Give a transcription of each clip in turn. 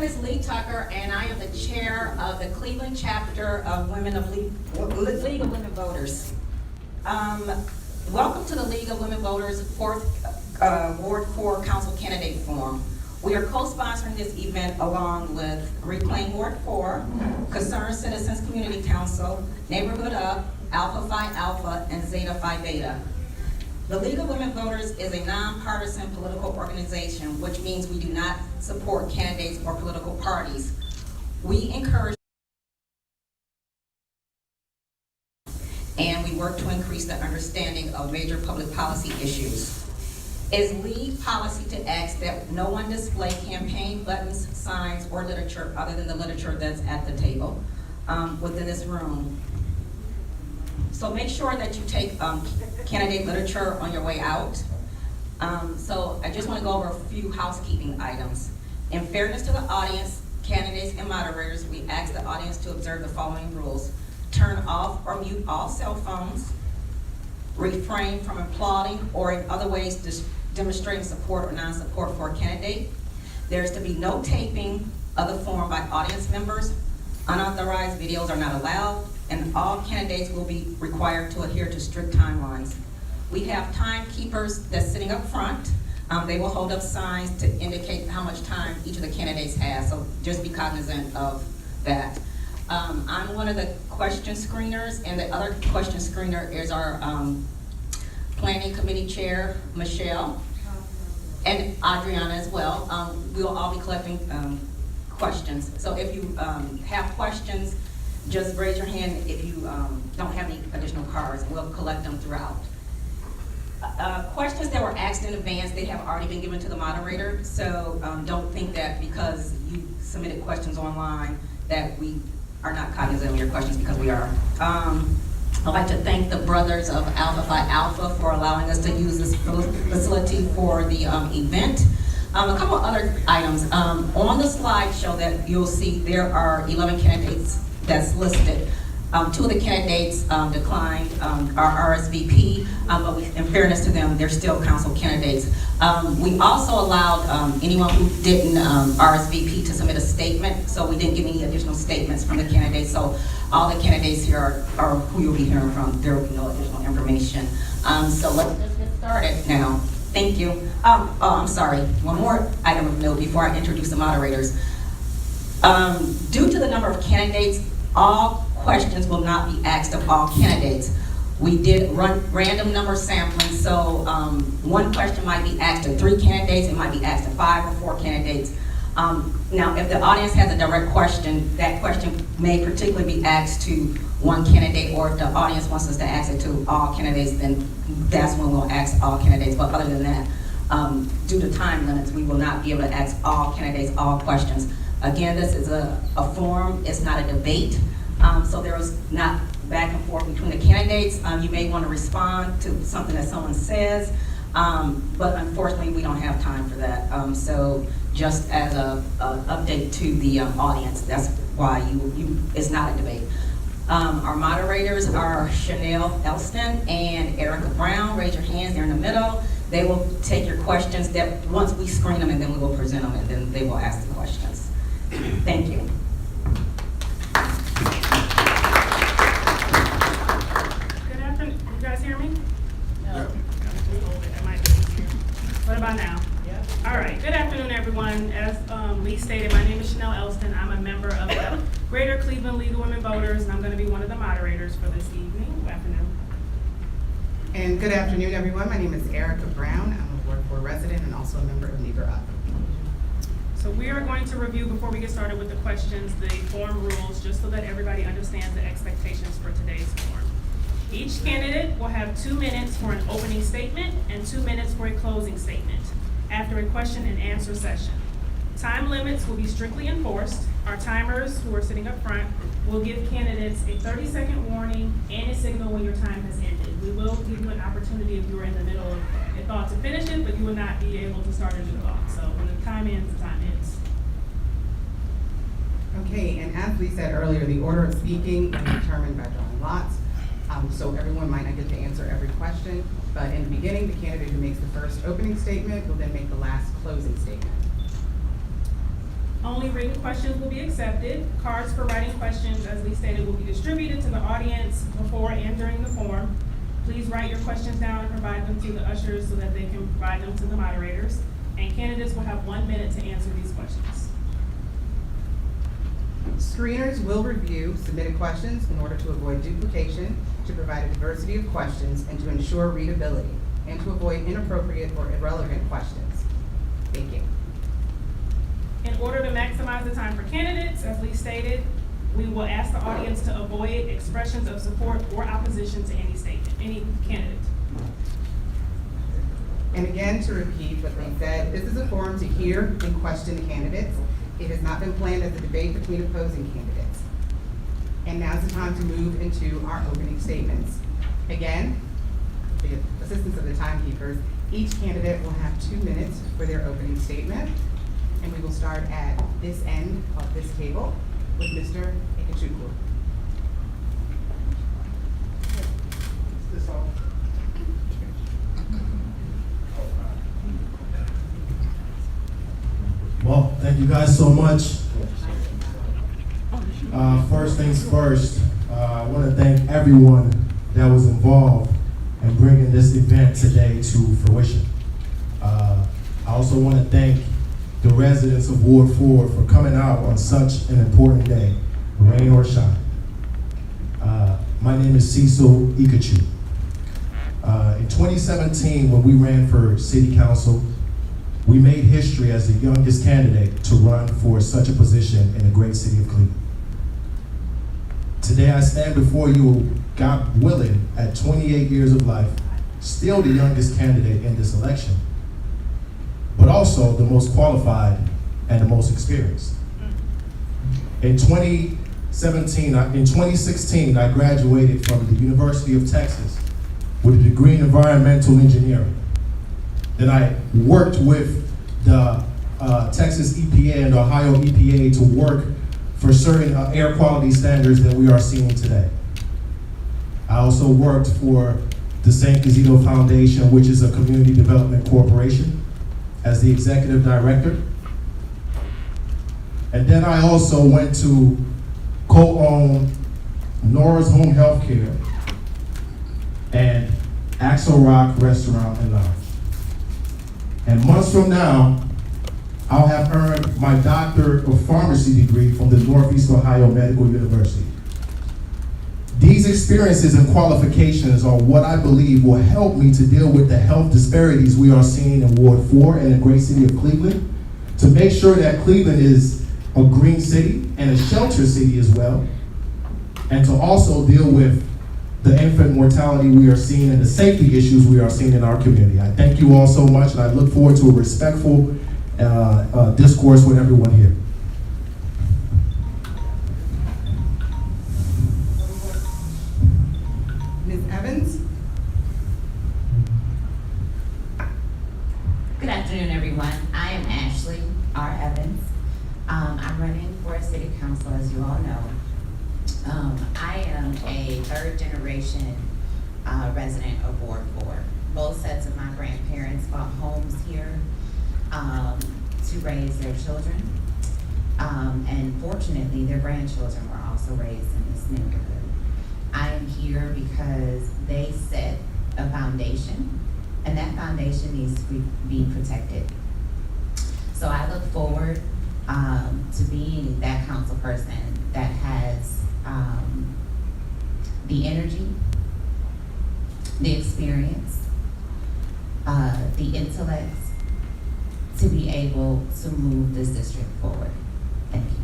is Lee Tucker, and I am the chair of the Cleveland chapter of League of Women Voters. Welcome to the League of Women Voters 4th Ward 4 Council Candidate Forum. We are co-sponsoring this event along with Reclaim Ward 4, Concerned Citizens Community Council, Neighborhood Up, Alpha Phi Alpha, and Zeta Phi Beta. The League of Women Voters is a nonpartisan political organization, which means we do not support candidates or political parties. We encourage and we work to increase the understanding of major public policy issues. It is league policy to ask that no one display campaign buttons, signs, or literature other than the literature that's at the table within this room. So make sure that you take candidate literature on your way out. So I just want to go over a few housekeeping items. In fairness to the audience, candidates, and moderators, we ask the audience to observe the following rules. Turn off or mute all cell phones. Refrain from applauding or in other ways demonstrating support or non-support for a candidate. There's to be no taping of the forum by audience members. Unauthorized videos are not allowed, and all candidates will be required to adhere to strict timelines. We have timekeepers that's sitting up front. They will hold up signs to indicate how much time each of the candidates has, so just be cognizant of that. I'm one of the question screeners, and the other question screener is our planning committee chair, Michelle, and Adriana as well. We will all be collecting questions. So if you have questions, just raise your hand if you don't have any additional cards, and we'll collect them throughout. Questions that were asked in advance, they have already been given to the moderator, so don't think that because you submitted questions online that we are not cognizant of your questions, because we are. I'd like to thank the brothers of Alpha Phi Alpha for allowing us to use this facility for the event. A couple other items. On the slideshow that you'll see, there are 11 candidates that's listed. 2 of the candidates declined our RSVP, but in fairness to them, they're still council candidates. We also allowed anyone who didn't RSVP to submit a statement, so we didn't give any additional statements from the candidates. So all the candidates here are who you'll be hearing from. There will be no additional information. So let's just get started now. Thank you. I'm sorry. One more item of note before I introduce the moderators. Due to the number of candidates, all questions will not be asked of all candidates. We did run random number sampling, so one question might be asked of 3 candidates, it might be asked of 5 or 4 candidates. Now, if the audience has a direct question, that question may particularly be asked to one candidate, or if the audience wants us to ask it to all candidates, then that's when we'll ask all candidates. But other than that, due to time limits, we will not be able to ask all candidates all questions. Again, this is a forum, it's not a debate, so there is not back and forth between the candidates. You may want to respond to something that someone says, but unfortunately we don't have time for that. So just as an update to the audience, that's why it's not a debate. Our moderators are Chanel Elston and Erica Brown. Raise your hands, they're in the middle. They will take your questions that once we screen them, and then we will present them, and then they will ask the questions. Thank you. Good afternoon. You guys hear me? No. What about now? Yeah. All right. Good afternoon, everyone. As Lee stated, my name is Chanel Elston. I'm a member of the Greater Cleveland League of Women Voters, and I'm going to be one of the moderators for this evening. Good afternoon. And good afternoon, everyone. My name is Erica Brown. I'm a Ward 4 resident and also a member of Neighborhood Up. So we are going to review, before we get started with the questions, the forum rules, just so that everybody understands the expectations for today's forum. Each candidate will have 2 minutes for an opening statement and 2 minutes for a closing statement after a question and answer session. Time limits will be strictly enforced. Our timers, who are sitting up front, will give candidates a 30-second warning and a signal when your time has ended. We will give you an opportunity if you are in the middle of a thought to finish it, but you will not be able to start a new thought. So when the time ends, the time ends. Okay, and as we said earlier, the order of speaking is determined by drawing lots. So everyone might not get to answer every question, but in the beginning, the candidate who makes the first opening statement will then make the last closing statement. Only written questions will be accepted. Cards for writing questions, as we stated, will be distributed to the audience before and during the forum. Please write your questions down and provide them to the ushers so that they can provide them to the moderators. And candidates will have 1 minute to answer these questions. Screeners will review submitted questions in order to avoid duplication, to provide a diversity of questions, and to ensure readability, and to avoid inappropriate or irrelevant questions. Thank you. In order to maximize the time for candidates, as we stated, we will ask the audience to avoid expressions of support or opposition to any statement, any candidate. And again, to repeat what they said, this is a forum to hear and question the candidates. It has not been planned as a debate between opposing candidates. And now's the time to move into our opening statements. Again, the assistance of the timekeepers, each candidate will have 2 minutes for their opening statement. And we will start at this end of this table with Mr. Ikechukwu. Well, thank you guys so much. First things first, I want to thank everyone that was involved in bringing this event today to fruition. I also want to thank the residents of Ward 4 for coming out on such an important day, rain or shine. My name is Cecil Ikachu. In 2017, when we ran for City Council, we made history as the youngest candidate to run for such a position in the great city of Cleveland. Today I stand before you, God willing, at 28 years of life, still the youngest candidate in this election, but also the most qualified and the most experienced. In 2016, I graduated from the University of Texas with a degree in environmental engineering. Then I worked with the Texas EPA and the Ohio EPA to work for certain air quality standards that we are seeing today. I also worked for the St. Isidro Foundation, which is a community development corporation, as the executive director. And then I also went to co-own Nora's Home Healthcare and Axel Rock Restaurant and Lounge. And months from now, I'll have earned my Doctor of Pharmacy degree from the Northeast Ohio Medical University. These experiences and qualifications are what I believe will help me to deal with the health disparities we are seeing in Ward 4 and the great city of Cleveland, to make sure that Cleveland is a green city and a shelter city as well, and to also deal with the infant mortality we are seeing and the safety issues we are seeing in our community. I thank you all so much, and I look forward to a respectful discourse with everyone here. Ms. Evans? Good afternoon, everyone. I am Ashley R. Evans. I'm running for City Council, as you all know. I am a third-generation resident of Ward 4. Both sets of my grandparents bought homes here to raise their children. And fortunately, their grandchildren were also raised in this neighborhood. I am here because they set a foundation, and that foundation needs to be protected. So I look forward to being that council person that has the energy, the experience, the intellect to be able to move this district forward. Thank you.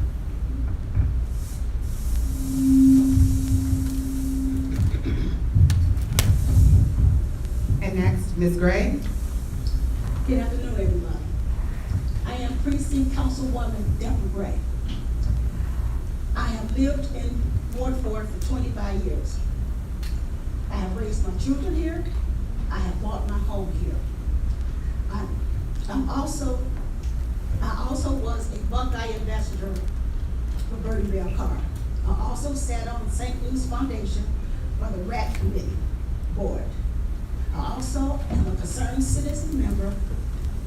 And next, Ms. Gray? Good afternoon, everyone. I am Precinct Councilwoman Deborah Gray. I have lived in Ward 4 for 25 years. I have raised my children here. I have bought my home here. I also was a Buckeye ambassador for Bertie Bell Carr. I also sat on the St. Louis Foundation for the RAT Committee Board. I also am a concerned citizen member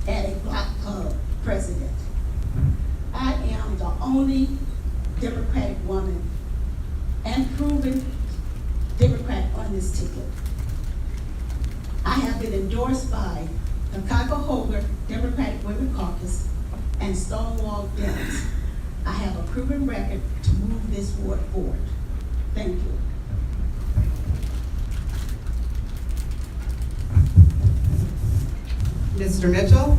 and a block club president. I am only Democratic woman and proven Democrat on this ticket. I have been endorsed by the Cuyahoga Democratic Women Caucus and Stonewall Dems. I have a proven record to move this ward forward. Thank you. Mr. Mitchell?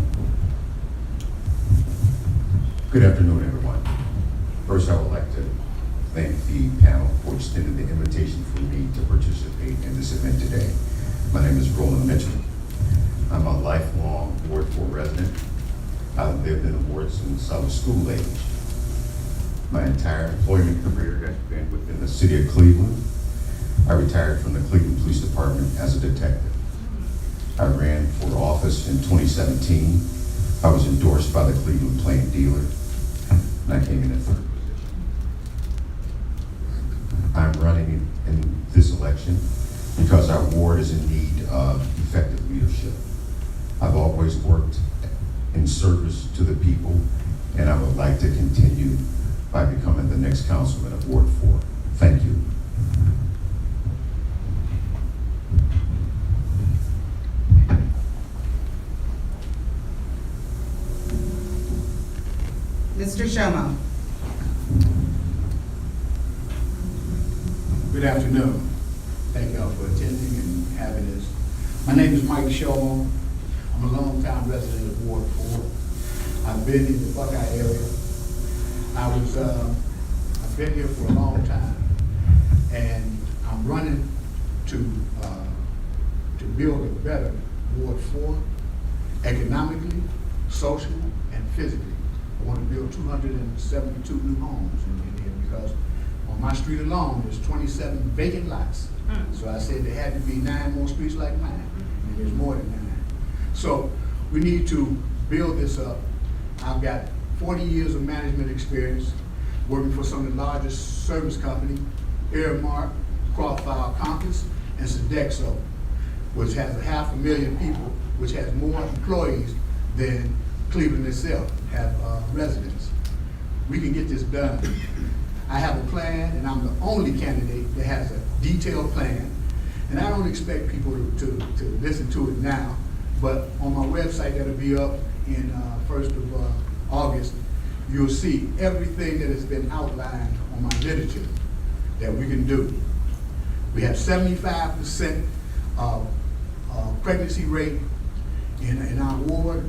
Good afternoon, everyone. First, I would like to thank the panel for extending the invitation for me to participate in this event today. My name is Roland Mitchell. I'm a lifelong Ward 4 resident. I've lived in the ward since I was school age. My entire employment career has been within the city of Cleveland. I retired from the Cleveland Police Department as a detective. I ran for office in 2017. I was endorsed by the Cleveland Plain Dealer, and I came in at third position. I'm running in this election because our ward is in need of effective leadership. I've always worked in service to the people, and I would like to continue by becoming the next councilman of Ward 4. Thank you. Mr. Shomo? Good afternoon. Thank y'all for attending and having this. My name is Mike Shomo. I'm a longtime resident of Ward 4. I've been in the Buckeye area. I've been here for a long time, and I'm running to build a better Ward 4, economically, socially, and physically. I want to build 272 new homes in here because on my street alone, there's 27 vacant lots. So I said there had to be 9 more streets like mine, and there's more than 9. So we need to build this up. I've got 40 years of management experience working for some of the largest service companies, Airmark, Crawford Compass, and Sodexo, which has 500,000 people, which has more employees than Cleveland itself have residents. We can get this done. I have a plan, and I'm the only candidate that has a detailed plan. And I don't expect people to listen to it now, but on my website that'll be up in 1st of August, you'll see everything that has been outlined on my literature that we can do. We have 75% pregnancy rate in our ward,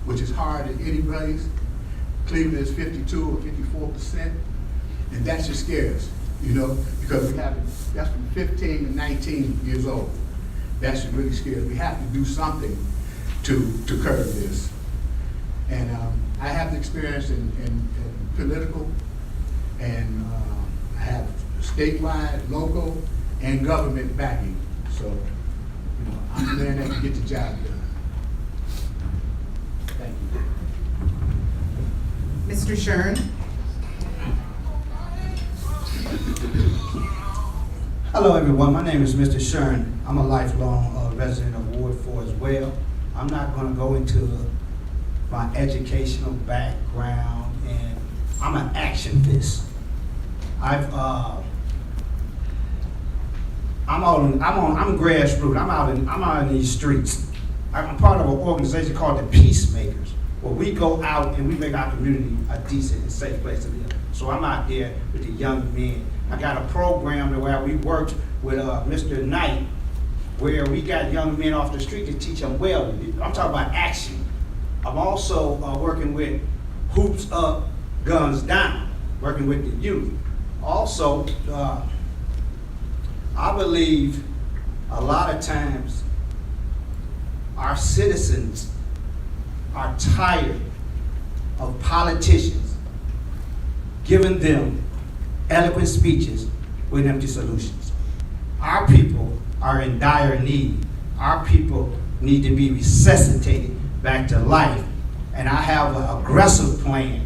which is hard in any place. Cleveland is 52 or 54%, and that should scare us, you know, because that's from 15 to 19 years old. That should really scare us. We have to do something to curb this. And I have the experience in political, and I have statewide, local, and government backing. So, you know, I'm there to get the job done. Thank you. Mr. Shern? Hello, everyone. My name is Mr. Shern. I'm a lifelong resident of Ward 4 as well. I'm not going to go into my educational background, and I'm an activist. I'm grassroots. I'm out in these streets. I'm part of an organization called the Peacemakers, where we go out and we make our community a decent and safe place to live. So I'm out there with the young men. I got a program where we worked with Mr. Knight, where we got young men off the street to teach them well. I'm talking about action. I'm also working with Hoops Up, Guns Down, working with the youth. Also, I believe a lot of times our citizens are tired of politicians giving them eloquent speeches with empty solutions. Our people are in dire need. Our people need to be resuscitated back to life. And I have an aggressive plan.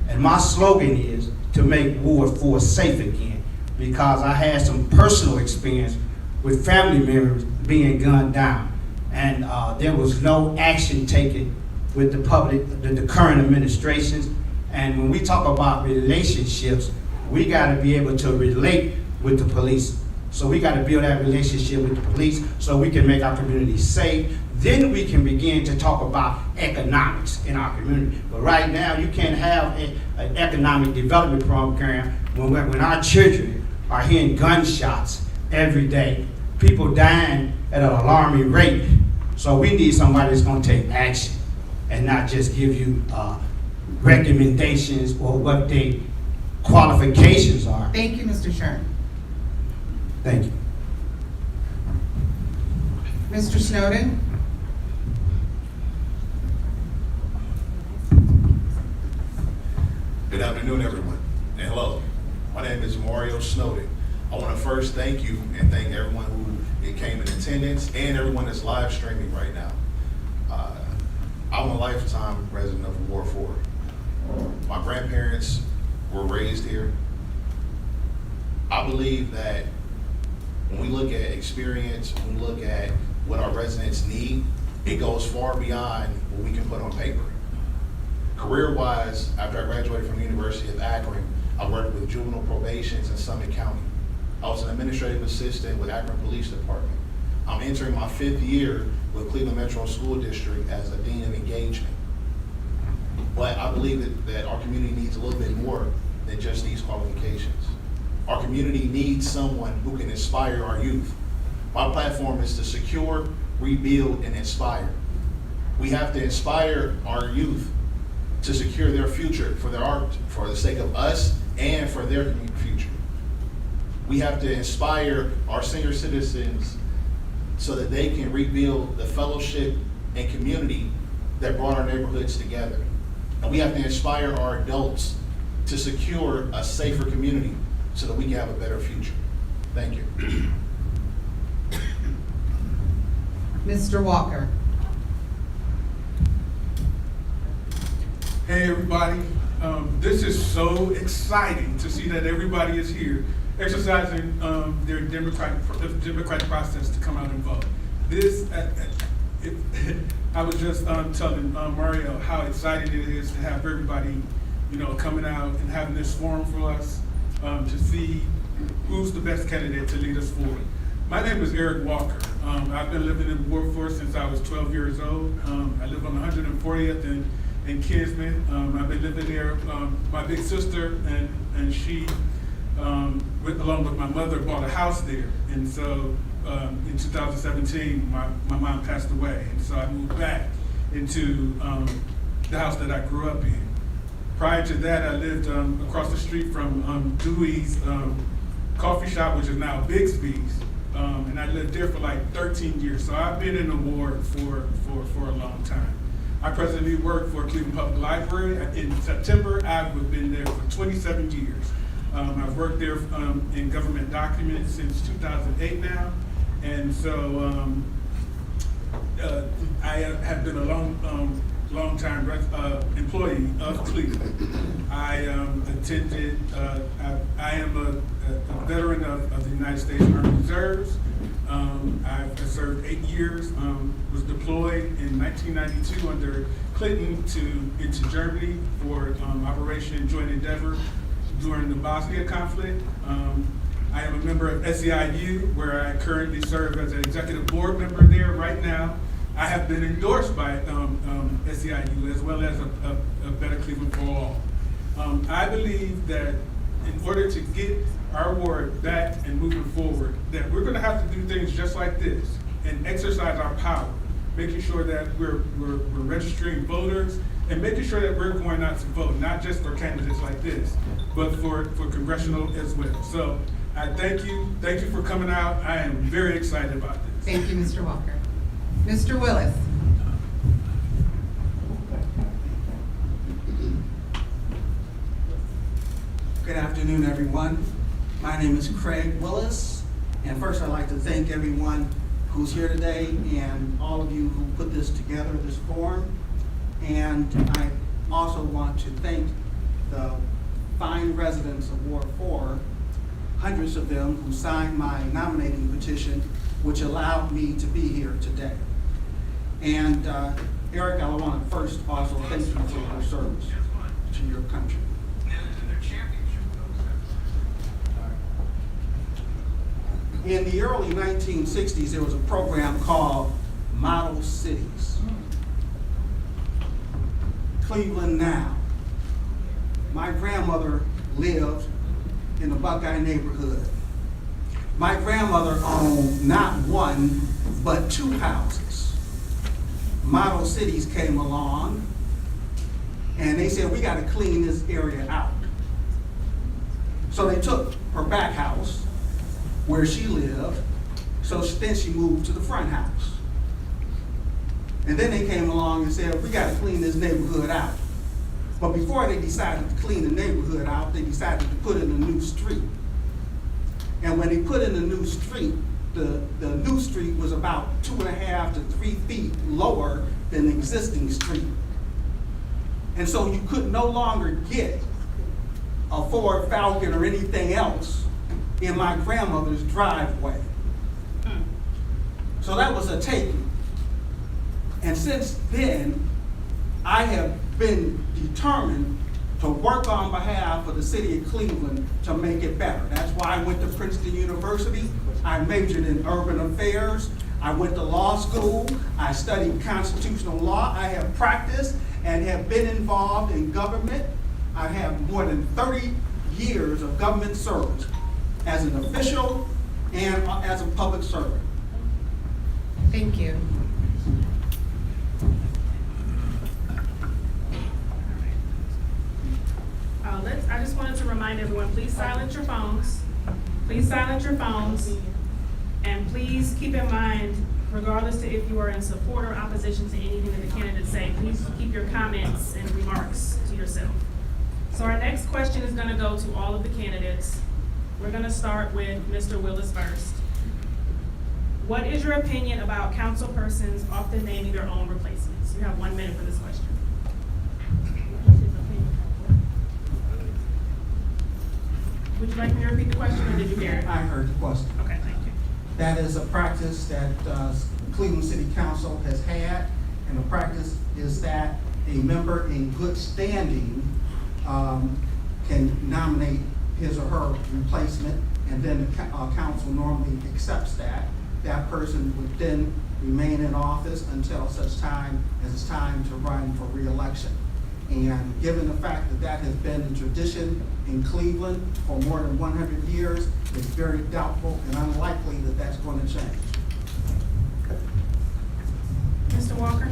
And my slogan is to make Ward 4 safe again, because I had some personal experience with family members being gunned down. And there was no action taken with the public, the current administrations. And when we talk about relationships, we gotta be able to relate with the police. So we gotta build that relationship with the police so we can make our community safe. Then we can begin to talk about economics in our community. But right now, you can't have an economic development program when our children are hearing gunshots every day, people dying at an alarming rate. So we need somebody that's gonna take action and not just give you recommendations or what their qualifications are. Thank you, Mr. Sherman. Thank you. Mr. Snowden? Good afternoon, everyone, and hello. My name is Mario Snowden. I want to first thank you and thank everyone who came in attendance and everyone that's live streaming right now. I'm a lifetime resident of Ward 4. My grandparents were raised here. I believe that when we look at experience, when we look at what our residents need, it goes far beyond what we can put on paper. Career-wise, after I graduated from the University of Akron, I worked with juvenile probations in Summit County. I was an administrative assistant with Akron Police Department. I'm entering my 5th year with Cleveland Metro School District as a Dean of Engagement. But I believe that our community needs a little bit more than just these qualifications. Our community needs someone who can inspire our youth. My platform is to secure, rebuild, and inspire. We have to inspire our youth to secure their future for the sake of us and for their future. We have to inspire our senior citizens so that they can rebuild the fellowship and community that brought our neighborhoods together. And we have to inspire our adults to secure a safer community so that we can have a better future. Thank you. Mr. Walker? Hey everybody, this is so exciting to see that everybody is here exercising their democratic process to come out and vote. I was just telling Mario how exciting it is to have everybody, coming out and having this forum for us to see who's the best candidate to lead us forward. My name is Eric Walker. I've been living in Ward 4 since I was 12 years old. I live on 140th and Kinsman. I've been living there. My big sister and she, along with my mother, bought a house there. And so in 2017, my mom passed away. And so I moved back into the house that I grew up in. Prior to that, I lived across the street from Dewey's coffee shop, which is now Bixby's. And I lived there for like 13 years. So I've been in the ward for a long time. I presently work for Cleveland Public Library. In September, I've been there for 27 years. I've worked there in government documents since 2008 now. And so I have been a long-time employee of Cleveland. I attended, I am a veteran of the United States Army Reserves. I've served 8 years, was deployed in 1992 under Clinton into Germany for Operation Joint Endeavor during the Bosnia conflict. I am a member of SEIU, where I currently serve as an executive board member there right now. I have been endorsed by SEIU as well as a Better Cleveland for All. I believe that in order to get our ward back and moving forward, that we're gonna have to do things just like this and exercise our power, making sure that we're registering voters and making sure that we're going out to vote, not just for candidates like this, but for congressional as well. So I thank you for coming out. I am very excited about this. Thank you, Mr. Walker. Mr. Willis? Good afternoon, everyone. My name is Craig Willis, and first I'd like to thank everyone who's here today and all of you who put this together, this forum. And I also want to thank the fine residents of Ward 4, hundreds of them who signed my nominating petition, which allowed me to be here today. And Eric, I want to first also thank you for your service to your country. In the early 1960s, there was a program called Model Cities. Cleveland Now. My grandmother lived in the Buckeye neighborhood. My grandmother owned not one, but 2 houses. Model Cities came along, and they said, we gotta clean this area out. So they took her back house, where she lived, so then she moved to the front house. And then they came along and said, we gotta clean this neighborhood out. But before they decided to clean the neighborhood out, they decided to put in a new street. And when they put in a new street, the new street was about 2.5 to 3 feet lower than the existing street. And so you could no longer get a Ford Falcon or anything else in my grandmother's driveway. So that was a taking. And since then, I have been determined to work on behalf of the city of Cleveland to make it better. That's why I went to Princeton University. I majored in urban affairs. I went to law school. I studied constitutional law. I have practiced and have been involved in government. I have more than 30 years of government service as an official and as a public servant. Thank you. I just wanted to remind everyone, please silence your phones. Please silence your phones. And please keep in mind, regardless to if you are in support or opposition to anything that the candidates say, please keep your comments and remarks to yourself. So our next question is gonna go to all of the candidates. We're gonna start with Mr. Willis first. What is your opinion about councilpersons often naming their own replacements? You have 1 minute for this question. Would you like me to repeat the question, or did you hear it? I heard the question. Okay, thank you. That is a practice that Cleveland City Council has had, and the practice is that a member in good standing can nominate his or her replacement, and then the council normally accepts that. That person would then remain in office until such time as it's time to run for re-election. And given the fact that that has been a tradition in Cleveland for more than 100 years, it's very doubtful and unlikely that that's going to change. Mr. Walker?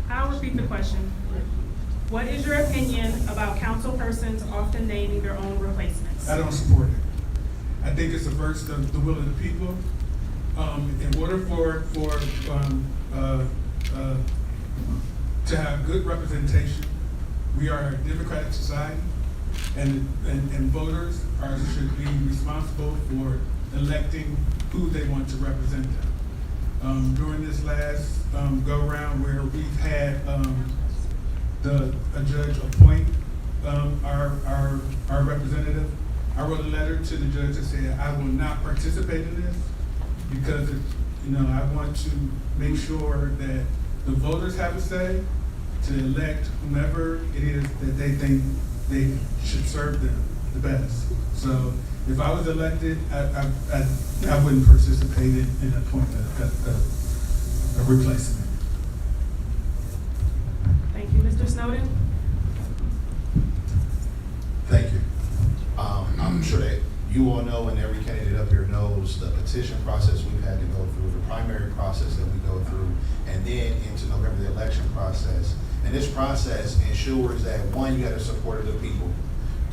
I'll repeat the question. What is your opinion about councilpersons often naming their own replacements? I don't support it. I think it's against the will of the people. In order to have good representation, we are a democratic society, and voters should be responsible for electing who they want to represent them. During this last go-round where we've had a judge appoint our representative, I wrote a letter to the judge that said I will not participate in this because I want to make sure that the voters have a say to elect whomever it is that they think they should serve them the best. So if I was elected, I wouldn't participate in appointment a replacement. Thank you. Mr. Snowden? Thank you. I'm sure that you all know, and every candidate up here knows, the petition process we've had to go through, the primary process that we go through, and then into November, the election process. And this process ensures that, one, you have the support of the people.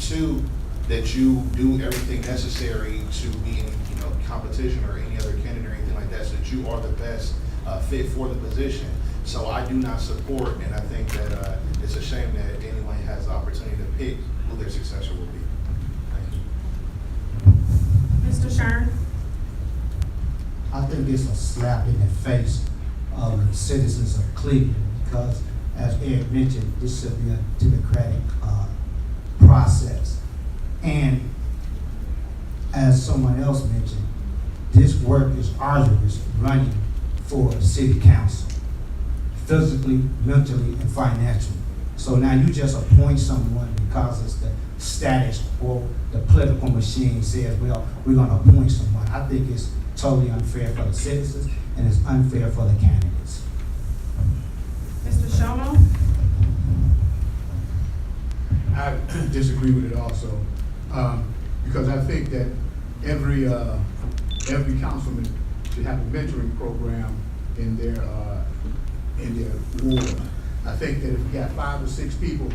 Two, that you do everything necessary to be in competition or any other candidate or anything like that, so that you are the best fit for the position. So I do not support, and I think that it's a shame that anyone has the opportunity to pick who their successor will be. Thank you. Mr. Shern? I think it's a slap in the face of the citizens of Cleveland because, as Ed mentioned, this should be a democratic process. And as someone else mentioned, this work is arduous running for city council, physically, mentally, and financially. So now you just appoint someone because it's the status or the political machine says, well, we're gonna appoint someone. I think it's totally unfair for the citizens and it's unfair for the candidates. Mr. Shomo? I disagree with it also, because I think that every councilman should have a mentoring program in their ward. I think that if we got 5 or 6 people,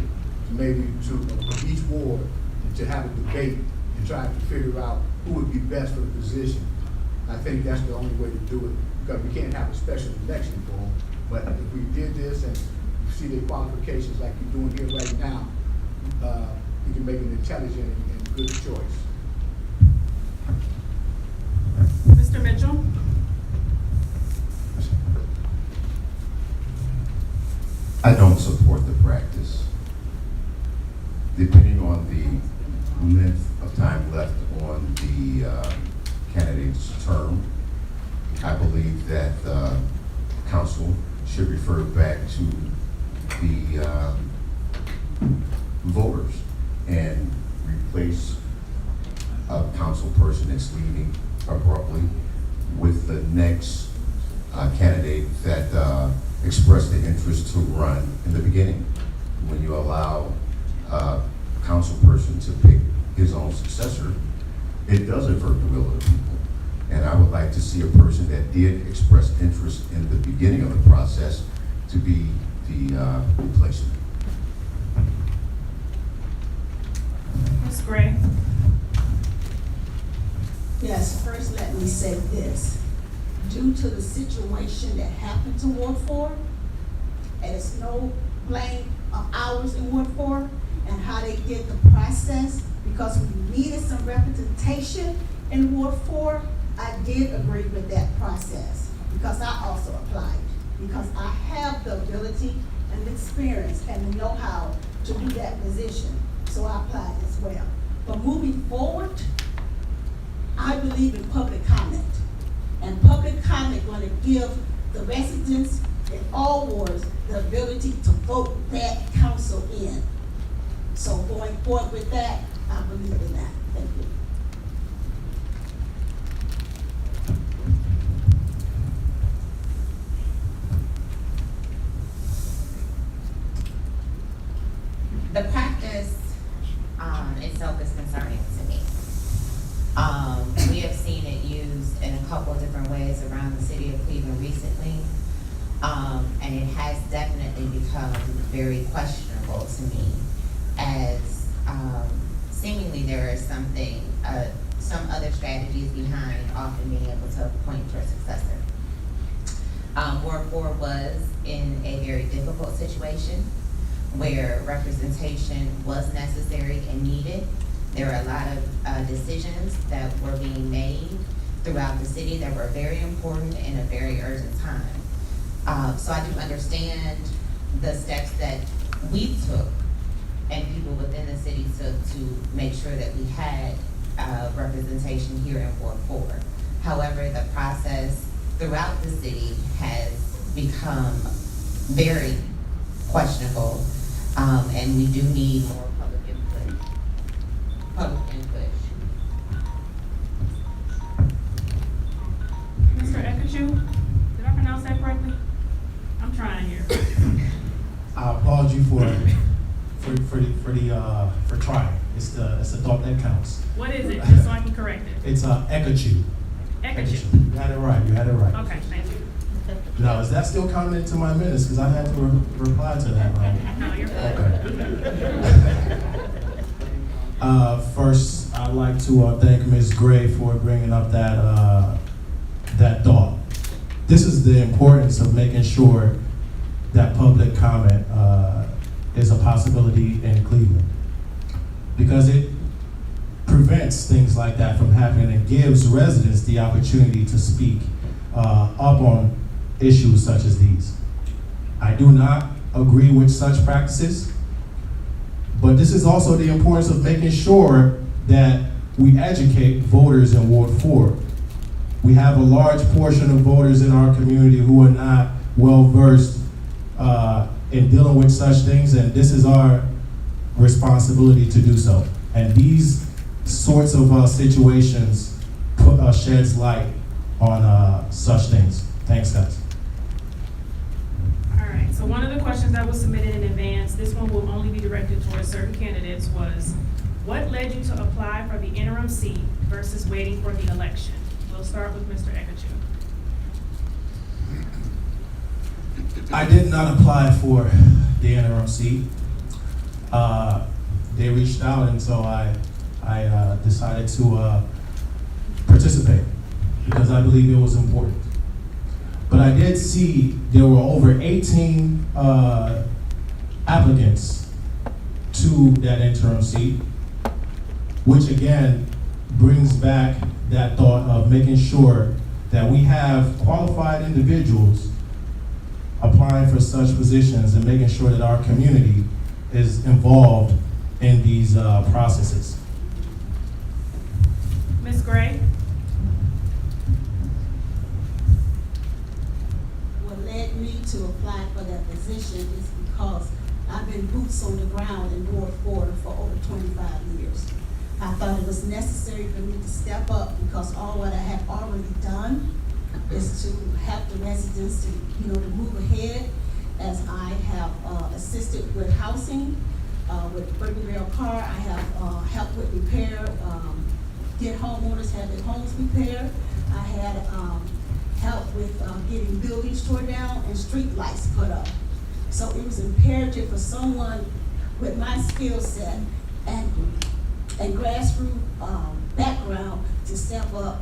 maybe of each ward, to have a debate and try to figure out who would be best for the position, I think that's the only way to do it, because we can't have a special election for them. But if we did this and see their qualifications like you're doing here right now, we can make an intelligent and good choice. Mr. Mitchell? I don't support the practice. Depending on the length of time left on the candidate's term, I believe that council should refer back to the voters and replace a council person that's leaving abruptly with the next candidate that expressed the interest to run in the beginning. When you allow a council person to pick his own successor, it does avert the will of the people. And I would like to see a person that did express interest in the beginning of the process to be the replacement. Ms. Gray? Yes, first let me say this. Due to the situation that happened to Ward 4, and it's no blame of ours in Ward 4 and how they did the process, because we needed some representation in Ward 4, I did agree with that process because I also applied, because I have the ability and the experience and the know-how to do that position, so I applied as well. But moving forward, I believe in public comment. And public comment going to give the residents in all wards the ability to vote that council in. So going forward with that, I believe in that. Thank you. The practice itself is concerning to me. We have seen it used in a couple of different ways around the city of Cleveland recently, and it has definitely become very questionable to me, as seemingly there is some other strategies behind often being able to appoint your successor. Ward 4 was in a very difficult situation where representation was necessary and needed. There were a lot of decisions that were being made throughout the city that were very important in a very urgent time. So I do understand the steps that we took and people within the city took to make sure that we had representation here in Ward 4. However, the process throughout the city has become very questionable, and we do need more public input. Mr. Ekachu? Did I pronounce that correctly? I'm trying here. I applaud you for trying. It's the thought that counts. What is it, just so I can correct it? It's Ekachu. Ekachu. You had it right. You had it right. Okay, thank you. Now, is that still counting into my minutes? Because I had to reply to that, right? No, you're Okay. First, I'd like to thank Ms. Gray for bringing up that thought. This is the importance of making sure that public comment is a possibility in Cleveland, because it prevents things like that from happening and gives residents the opportunity to speak up on issues such as these. I do not agree with such practices, but this is also the importance of making sure that we educate voters in Ward 4. We have a large portion of voters in our community who are not well versed in dealing with such things, and this is our responsibility to do so. And these sorts of situations sheds light on such things. Thanks, guys. All right, so one of the questions that was submitted in advance, this one will only be directed towards certain candidates, was what led you to apply for the interim seat versus waiting for the election? We'll start with Mr. Ekachu. I did not apply for the interim seat. They reached out, and so I decided to participate because I believe it was important. But I did see there were over 18 applicants to that interim seat, which again brings back that thought of making sure that we have qualified individuals applying for such positions and making sure that our community is involved in these processes. Ms. Gray? What led me to apply for that position is because I've been boots on the ground in Ward 4 for over 25 years. I thought it was necessary for me to step up because all what I have already done is to help the residents to move ahead, as I have assisted with housing, with Burger Rail Car. I have helped with repair, get homeowners have their homes repaired. I had help with getting buildings torn down and street lights put up. So it was imperative for someone with my skill set and grassroots background to step up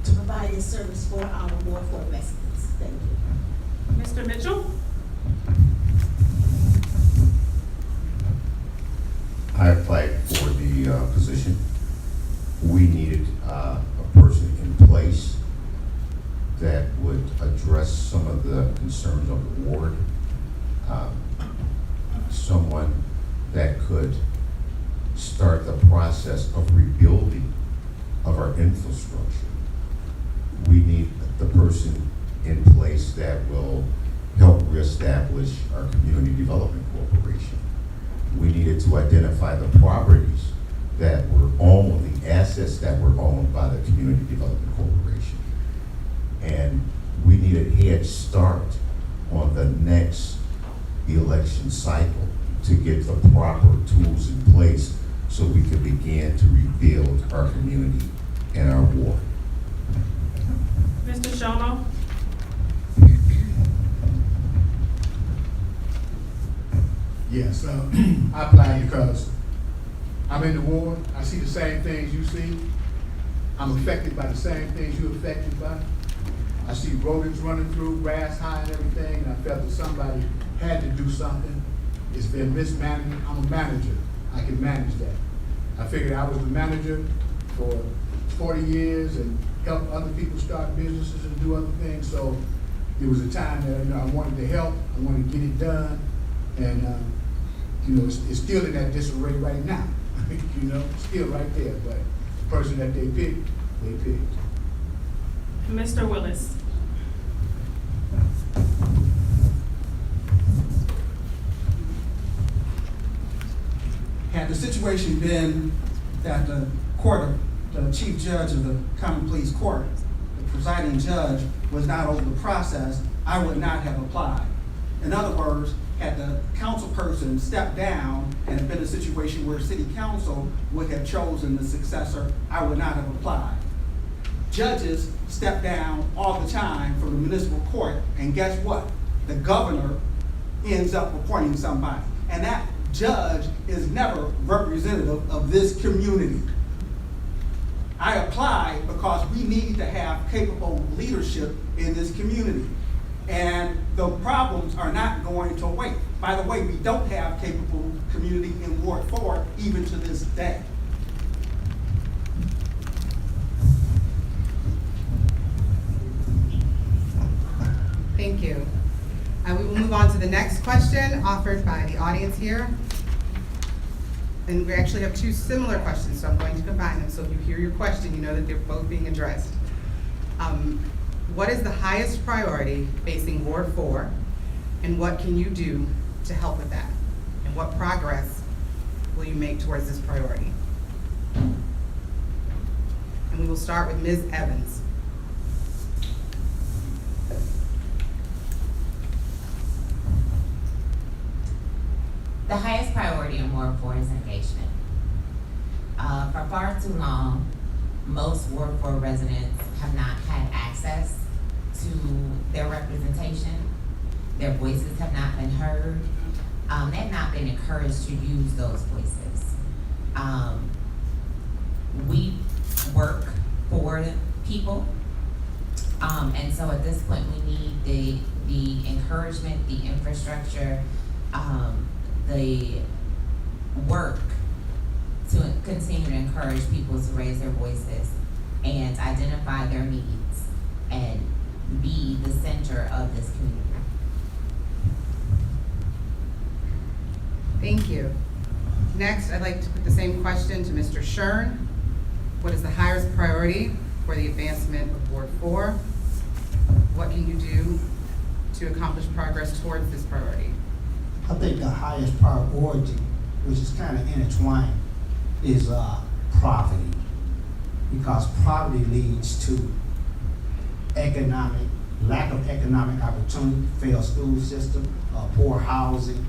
to provide this service for our Ward 4 residents. Thank you. Mr. Mitchell? I applied for the position. We needed a person in place that would address some of the concerns of the ward. Someone that could start the process of rebuilding of our infrastructure. We need the person in place that will help reestablish our community development corporation. We needed to identify the properties that were owned, the assets that were owned by the community development corporation. And we needed a head start on the next election cycle to get the proper tools in place so we could begin to rebuild our community and our ward. Mr. Shono? Yes, I applied because I'm in the ward. I see the same things you see. I'm affected by the same things you're affected by. I see rodents running through, grass high and everything, and I felt that somebody had to do something. It's been mismanaged. I'm a manager. I can manage that. I figured I was the manager for 40 years and helped other people start businesses and do other things. So it was a time that I wanted to help. I wanted to get it done, and it's still in that disarray right now. Still right there. But the person that they picked, they picked. Mr. Willis? Had the situation been that the chief judge of the common pleas court, the presiding judge, was not over the process, I would not have applied. In other words, had the council person stepped down and it been a situation where city council would have chosen the successor, I would not have applied. Judges step down all the time from the municipal court, and guess what? The governor ends up appointing somebody. And that judge is never representative of this community. I applied because we need to have capable leadership in this community. And the problems are not going to wait. By the way, we don't have capable community in Ward 4 even to this day. Thank you. We will move on to the next question offered by the audience here. And we actually have two similar questions, so I'm going to combine them. So if you hear your question, you know that they're both being addressed. What is the highest priority facing Ward 4, and what can you do to help with that? And what progress will you make towards this priority? And we will start with Ms. Evans. The highest priority in Ward 4 is engagement. For far too long, most Ward 4 residents have not had access to their representation. Their voices have not been heard. They have not been encouraged to use those voices. We work for people, and so at this point, we need the encouragement, the infrastructure, the work to continue to encourage people to raise their voices and identify their needs and be the center of this community. Thank you. Next, I'd like to put the same question to Mr. Shern. What is the highest priority for the advancement of Ward 4? What can you do to accomplish progress towards this priority? I think the highest priority, which is kind of intertwined, is poverty. Because poverty leads to lack of economic opportunity, failed school system, poor housing,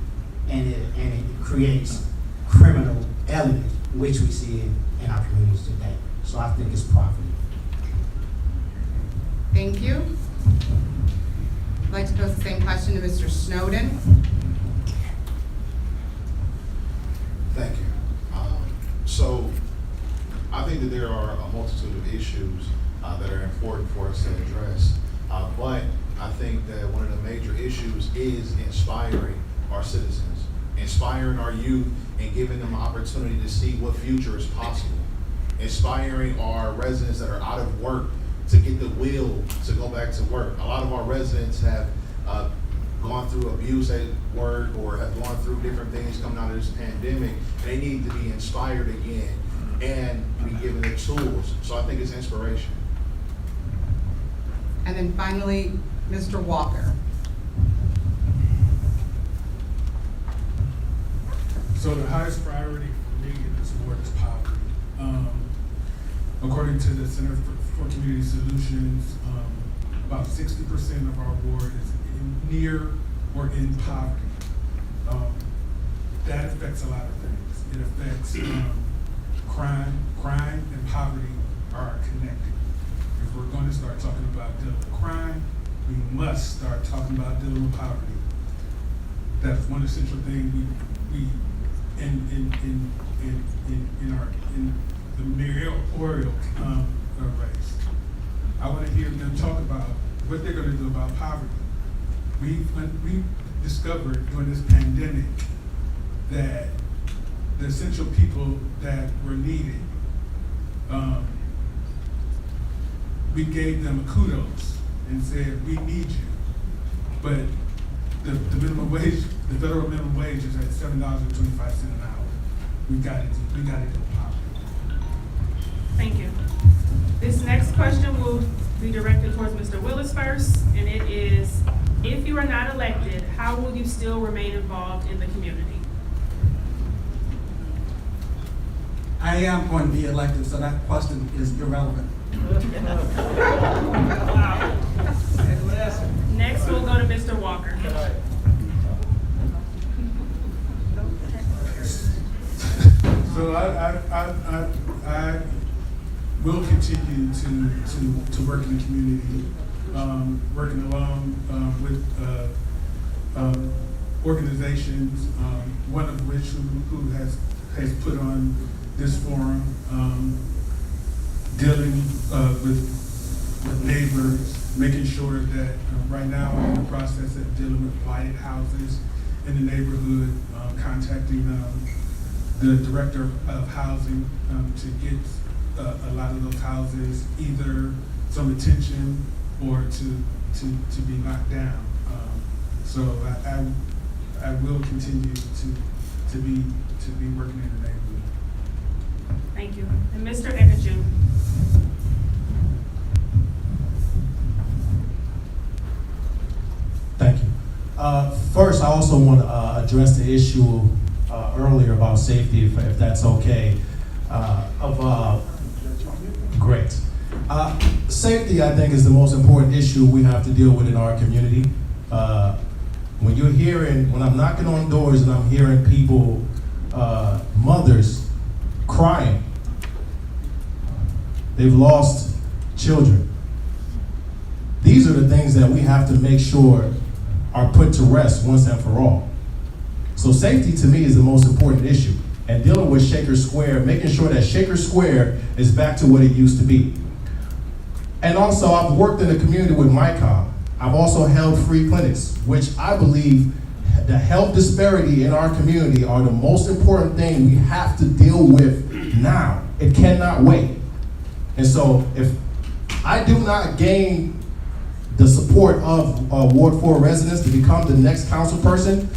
and it creates criminal elements, which we see in our communities today. So I think it's poverty. Thank you. I'd like to pose the same question to Mr. Snowden. Thank you. So I think that there are a multitude of issues that are important for us to address. But I think that one of the major issues is inspiring our citizens, inspiring our youth and giving them an opportunity to see what future is possible, inspiring our residents that are out of work to get the will to go back to work. A lot of our residents have gone through abuse at work or have gone through different things coming out of this pandemic, and they need to be inspired again and be given the tools. So I think it's inspiration. And then finally, Mr. Walker. So the highest priority for me in this ward is poverty. According to the Center for Community Solutions, about 60% of our ward is near or in poverty. That affects a lot of things. It affects crime. Crime and poverty are connected. If we're going to start talking about dealing with crime, we must start talking about dealing with poverty. That's one essential thing we in the mayoral race. I want to hear them talk about what they're going to do about poverty. We discovered during this pandemic that the essential people that were needed, we gave them kudos and said, we need you. But the minimum wage, the federal minimum wage is at $7.25 an hour. We got to do poverty. Thank you. This next question will be directed towards Mr. Willis first, and it is, if you are not elected, how will you still remain involved in the community? I am going to be elected, so that question is irrelevant. Next, we'll go to Mr. Walker. So I will continue to work in the community, working along with organizations, one of which who has put on this forum, dealing with neighbors, making sure that right now I'm in the process of dealing with blighted houses in the neighborhood, contacting the director of housing to get a lot of those houses either some attention or to be knocked down. So I will continue to be working in the neighborhood. Thank you. And Mr. Eckert. Thank you. First, I also want to address the issue earlier about safety, if that's okay. Great. Safety, I think, is the most important issue we have to deal with in our community. When I'm knocking on doors and I'm hearing people, mothers crying, they've lost children. These are the things that we have to make sure are put to rest once and for all. So safety to me is the most important issue. And dealing with Shaker Square, making sure that Shaker Square is back to what it used to be. And also, I've worked in the community with MyCom. I've also held free clinics, which I believe the health disparity in our community are the most important thing we have to deal with now. It cannot wait. And so if I do not gain the support of Ward 4 residents to become the next council person,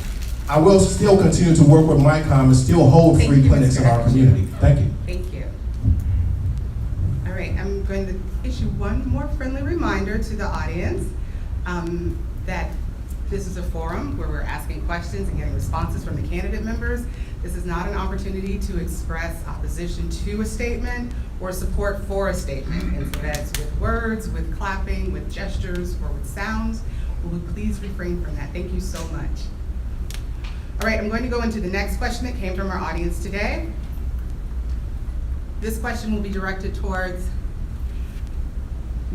I will still continue to work with MyCom and still hold Thank free you, clinics Mr. in our community. Thank you. Thank you. All right, I'm going to issue one more friendly reminder to the audience that this is a forum where we're asking questions and getting responses from the candidate members. This is not an opportunity to express opposition to a statement or support for a statement. And so that's with words, with clapping, with gestures, or with sounds. Will we please refrain from that? Thank you so much. All right, I'm going to go into the next question that came from our audience today. This question will be directed towards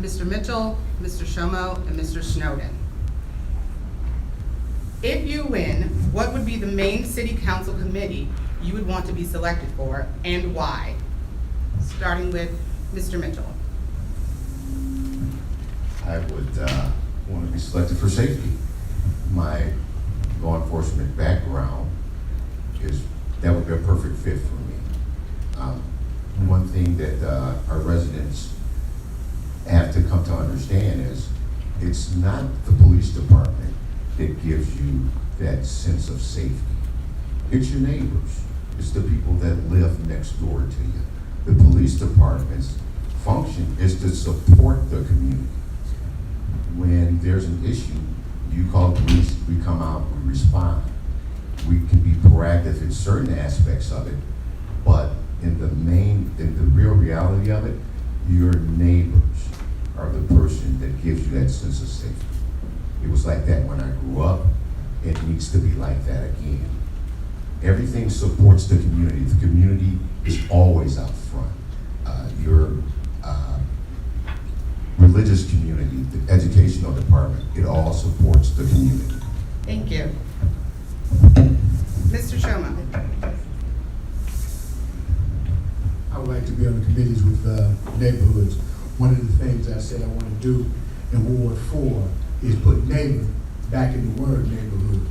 Mr. Mitchell, Mr. Shomo, and Mr. Snowden. If you win, what would be the main city council committee you would want to be selected for, and why? Starting with Mr. Mitchell. I would want to be selected for safety. My law enforcement background that would be a perfect fit for me. One thing that our residents have to come to understand is it's not the police department that gives you that sense of safety. It's your neighbors. It's the people that live next door to you. The police department's function is to support the community. When there's an issue, you call the police, we come out, we respond. We can be proactive in certain aspects of it, but in the real reality of it, your neighbors are the person that gives you that sense of safety. It was like that when I grew up. It needs to be like that again. Everything supports the community. The community is always out front. Your religious community, the educational department, it all supports the community. Thank you. Mr. Shomo. I would like to be on the committees with neighborhoods. One of the things I said I want to do in Ward 4 is put neighbor back in the word neighborhood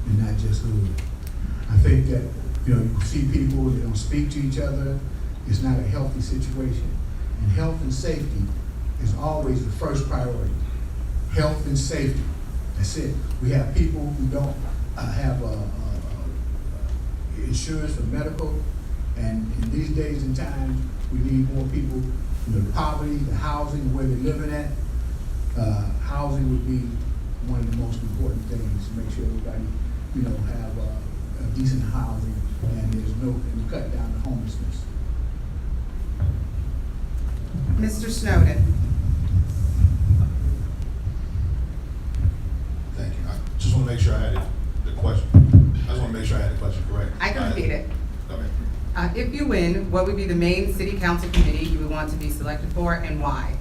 and not just hood. I think that, you see people, they don't speak to each other. It's not a healthy situation. And health and safety is always the first priority. Health and safety, that's it. We have people who don't have insurance for medical, and in these days and times, we need more people, the poverty, the housing, where they're living at. Housing would be one of the most important things to make sure everybody, have a decent housing and and cut down the homelessness. Mr. Snowden. Thank you. I just want to make sure I had the question. I just want to make sure I had the question correct. I can repeat it. Okay. If you win, what would be the main city council committee you would want to be selected for, and why?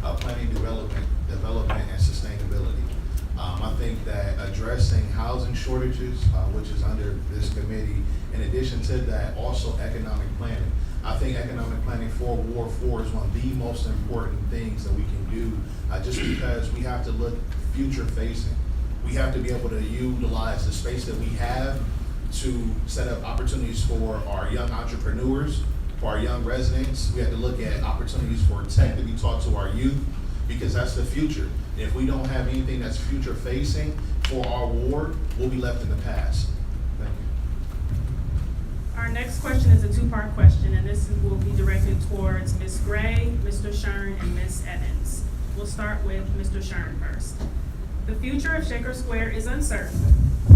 Planning, development, and sustainability. I think that addressing housing shortages, which is under this committee, in addition to that, also economic planning. I think economic planning for Ward 4 is one of the most important things that we can do, just because we have to look future facing. We have to be able to utilize the space that we have to set up opportunities for our young entrepreneurs, for our young residents. We have to look at opportunities for tech to be taught to our youth, because that's the future. If we don't have anything that's future facing for our ward, we'll be left in the past. Thank you. Our next question is a two-part question, and this will be directed towards Ms. Gray, Mr. Shern, and Ms. Evans. We'll start with Mr. Shern first. The future of Shaker Square is uncertain.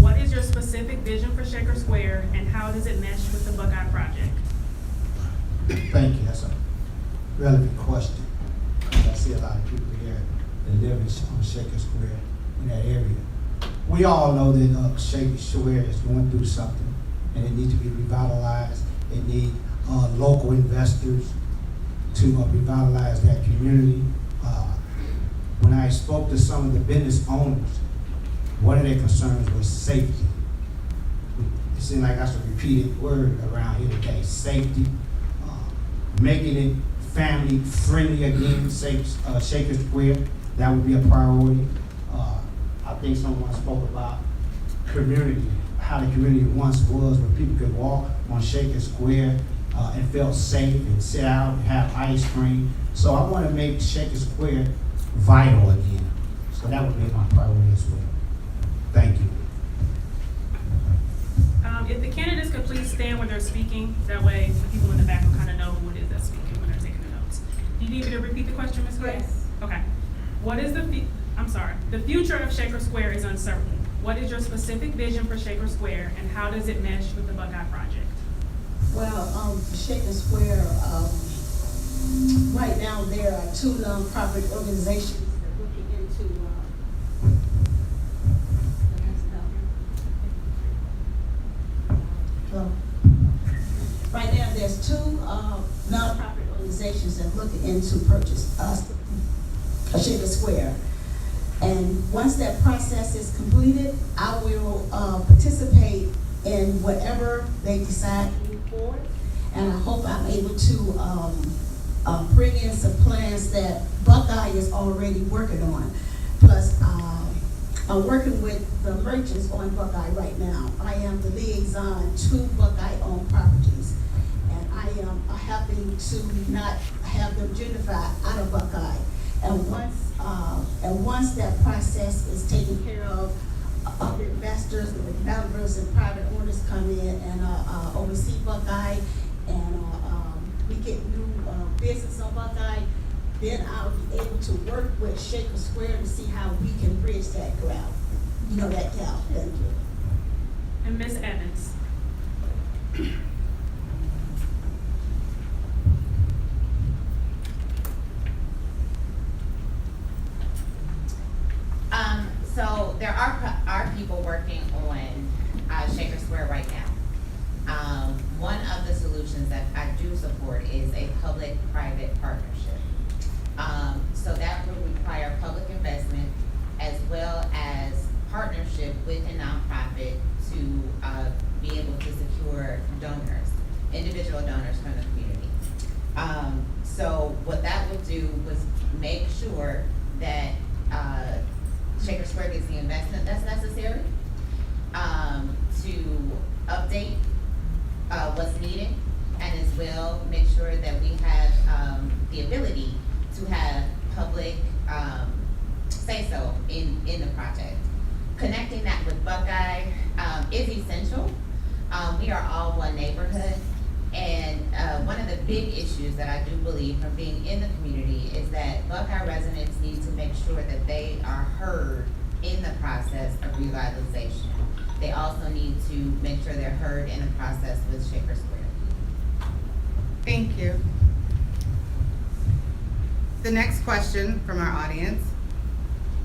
What is your specific vision for Shaker Square, and how does it mesh with the Buckeye project? Thank you, that's a relevant question. I see a lot of people here that live on Shaker Square in that area. We all know that Shaker Square is going through something, and it needs to be revitalized. It needs local investors to revitalize that community. When I spoke to some of the business owners, one of their concerns was safety. It seemed like that's a repeated word around here today, safety. Making it family friendly again, Shaker Square, that would be a priority. I think someone spoke about community, how the community once was, where people could walk on Shaker Square and felt safe and sit out and have ice cream. So I want to make Shaker Square vital again. So that would be my priority as well. Thank you. If the candidates could please stand when they're speaking, that way the people in the back will kind of know who it is that's speaking when they're taking the notes. Do you need me to repeat the question, Ms. Gray? Yes. Okay. What is the future of Shaker Square is uncertain. What is your specific vision for Shaker Square, and how does it mesh with the Buckeye project? Well, for Shaker Square, right now there are two nonprofit organizations that are looking into, right now there's two nonprofit organizations that are looking into purchase Shaker Square. And once that process is completed, I will participate in whatever they decide to move forward. And I hope I'm able to bring in some plans that Buckeye is already working on. Plus, I'm working with the merchants on Buckeye right now. I am the liaison to Buckeye-owned properties. And I am helping to not have them gentrified out of Buckeye. And once that process is taken care of, investors and developers and private owners come in and oversee Buckeye, and we get new business on Buckeye, then I'll be able to work with Shaker Square to see how we can bridge that gap. That gap. Thank you. And Ms. Evans. So there are people working on Shaker Square right now. One of the solutions that I do support is a public-private partnership. So that would require public investment as well as partnership with a nonprofit to be able to secure donors, individual donors from the community. So what that would do was make sure that Shaker Square gets the investment that's necessary to update what's needed, and as well make sure that we have the ability to have public say-so in the project. Connecting that with Buckeye is essential. We are all one neighborhood, and one of the big issues that I do believe from being in the community is that Buckeye residents need to make sure that they are heard in the process of revitalization. They also need to make sure they're heard in the process with Shaker Square. Thank you. The next question from our audience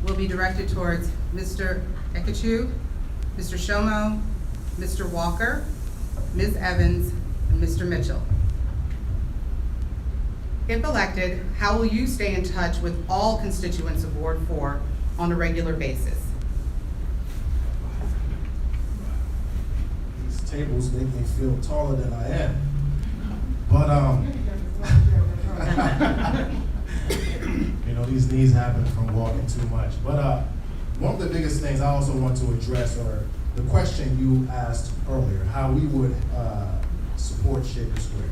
will be directed towards Mr. Ekachu, Mr. Shomo, Mr. Walker, Ms. Evans, and Mr. Mitchell. If elected, how will you stay in touch with all constituents of Ward 4 on a regular basis? These tables make me feel taller than I am. But, these knees happen from walking too much. But one of the biggest things I also want to address, or the question you asked earlier, how we would support Shaker Square.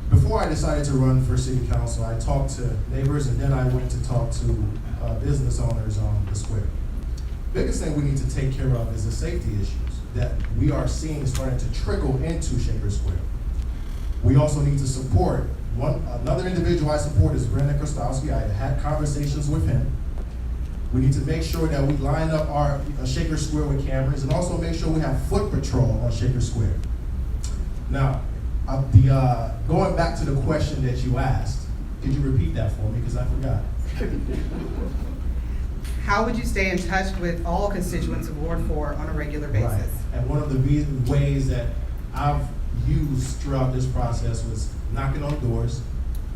Before I decided to run for city council, I talked to neighbors, and then I went to talk to business owners on the square. Biggest thing we need to take care of is the safety issues that we are seeing starting to trickle into Shaker Square. We also need to support another individual I support is Brandon Krostowski. I had conversations with him. We need to make sure that we line up our Shaker Square with cameras, and also make sure we have foot patrol on Shaker Square. Now, going back to the question that you asked, could you repeat that for me, because I forgot? How would you stay in touch with all constituents of Ward 4 on a regular basis? Right. And one of the ways that I've used throughout this process was knocking on doors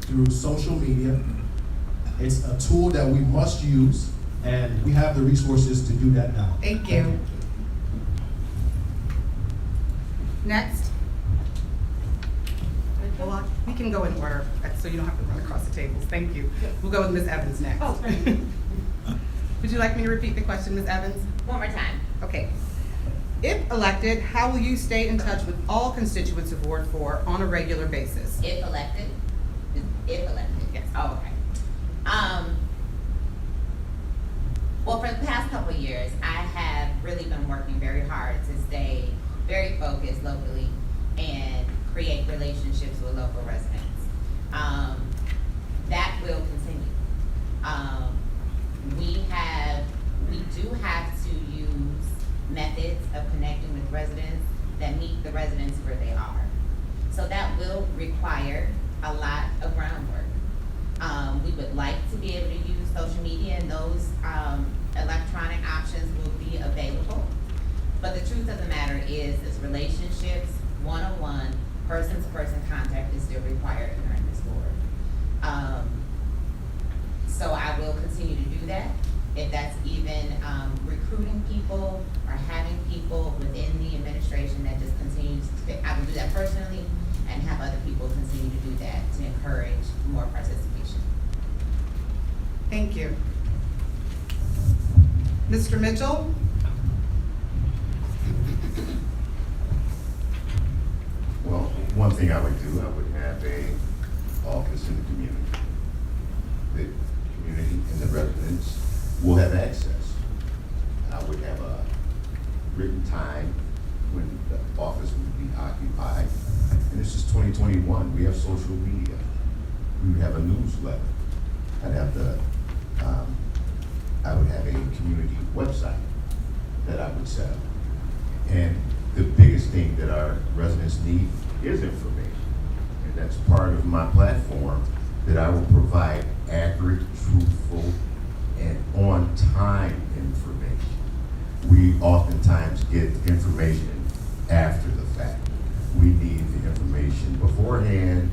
through social media. It's a tool that we must use, and we have the resources to do that now. Thank you. Next. Well, we can go in order, so you don't have to run across the tables. Thank you. We'll go with Ms. Evans next. Oh, thank you. Would you like me to repeat the question, Ms. Evans? One more time. Okay. If elected, how will you stay in touch with all constituents of Ward 4 on a regular basis? If elected? If elected? Yes. Oh, okay. Well, for the past couple of years, I have really been working very hard to stay very focused locally and create relationships with local residents. That will continue. We do have to use methods of connecting with residents that meet the residents where they are. So that will require a lot of groundwork. We would like to be able to use social media, and those electronic options will be available. But the truth of the matter is relationships, one-on-one, person-to-person contact is still required during this board. So I will continue to do that. If that's even recruiting people or having people within the administration that just continues to, I will do that personally and have other people continue to do that to encourage more participation. Thank you. Mr. Mitchell? Well, one thing I would do, I would have a office in the community. The community and the residents will have access. I would have a written time when the office would be occupied. And this is 2021, we have social media. We would have a newsletter. I would have a community website that I would set up. And the biggest thing that our residents need is information. And that's part of my platform, that I will provide accurate, truthful, and on-time information. We oftentimes get information after the fact. We need the information beforehand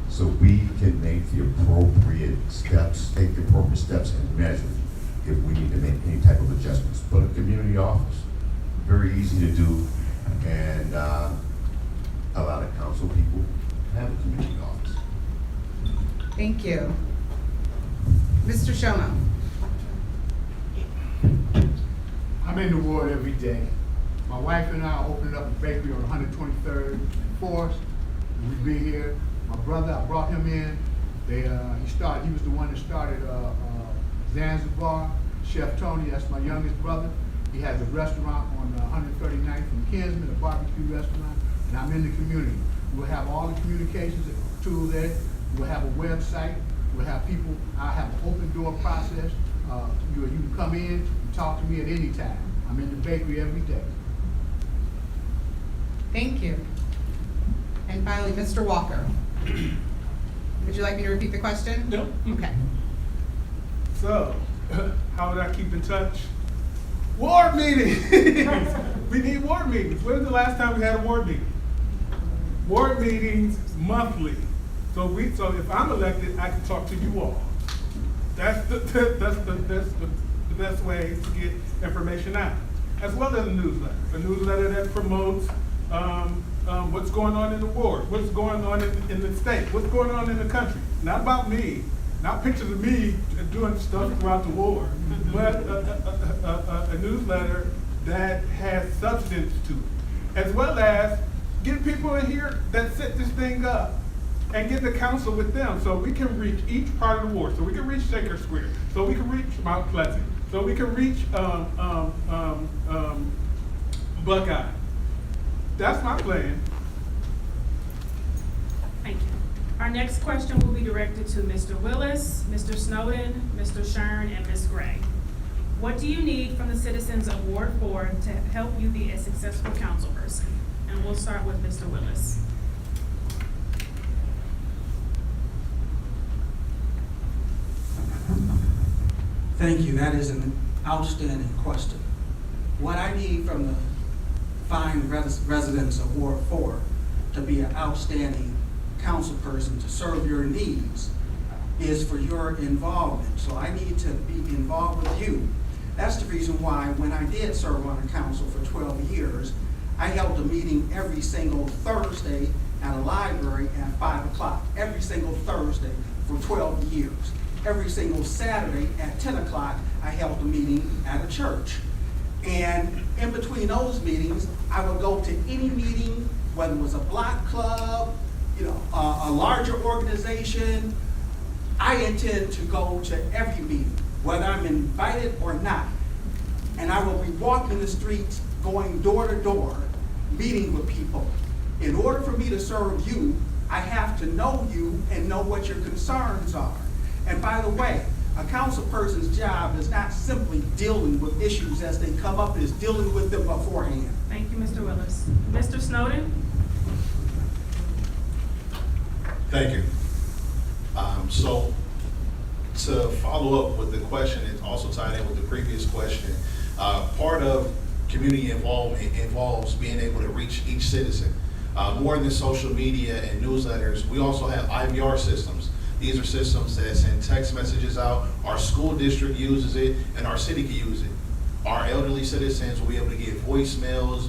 so we can make the appropriate steps, and measure if we need to make any type of adjustments. But a community office, very easy to do, and a lot of council people have a community office. Thank you. Mr. Shono? I'm in the ward every day. My wife and I opened up a bakery on 123rd and 4th. We've been here. My brother, I brought him in. He was the one that started Zanzibar. Chef Tony, that's my youngest brother. He has a restaurant on 139th and Kinsman, a barbecue restaurant, and I'm in the community. We'll have all the communications tools there. We'll have a website. We'll have people. I have an open door process. You can come in and talk to me at any time. I'm in the bakery every day. Thank you. And finally, Mr. Walker. Would you like me to repeat the question? No. Okay. So, how would I keep in touch? Ward meetings! We need ward meetings. When was the last time we had a ward meeting? Ward meetings monthly. So if I'm elected, I can talk to you all. That's the best way to get information out, as well as a newsletter that promotes what's going on in the ward, what's going on in the state, what's going on in the country. Not about me, not pictures of me doing stuff throughout the ward, but a newsletter that has substance to it, as well as get people in here that set this thing up and get the council with them so we can reach each part of the ward, so we can reach Shaker Square, so we can reach Mount Pleasant, so we can reach Buckeye. That's my plan. Thank you. Our next question will be directed to Mr. Willis, Mr. Snowden, Mr. Shern, and Ms. Gray. What do you need from the citizens of Ward 4 to help you be a successful council person? And we'll start with Mr. Willis. Thank you. That is an outstanding question. What I need from the fine residents of Ward 4 to be an outstanding council person to serve your needs is for your involvement. So I need to be involved with you. That's the reason why when I did serve on the council for 12 years, I held a meeting every single Thursday at a library at 5 o'clock, every single Thursday for 12 years. Every single Saturday at 10 o'clock, I held a meeting at a church. And in between those meetings, I would go to any meeting, whether it was a block club, a larger organization. I intend to go to every meeting, whether I'm invited or not. And I will be walking the streets, going door to door, meeting with people. In order for me to serve you, I have to know you and know what your concerns are. And by the way, a council person's job is not simply dealing with issues as they come up, it's dealing with them beforehand. Thank you, Mr. Willis. Mr. Snowden? Thank you. So to follow up with the question, it's also tied in with the previous question. Part of community involvement involves being able to reach each citizen. More than social media and newsletters, we also have IVR systems. These are systems that send text messages out. Our school district uses it, and our city can use it. Our elderly citizens will be able to get voicemails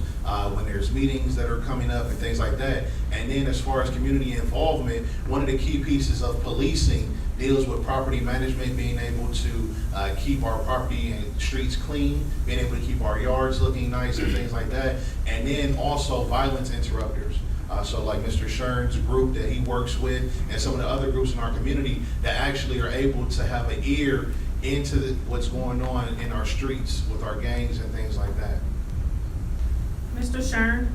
when there's meetings that are coming up and things like that. And then as far as community involvement, one of the key pieces of policing deals with property management, being able to keep our property and streets clean, being able to keep our yards looking nice and things like that. And then also violence interrupters. So like Mr. Shern's group that he works with and some of the other groups in our community that actually are able to have an ear into what's going on in our streets with our gangs and things like that. Mr. Shern?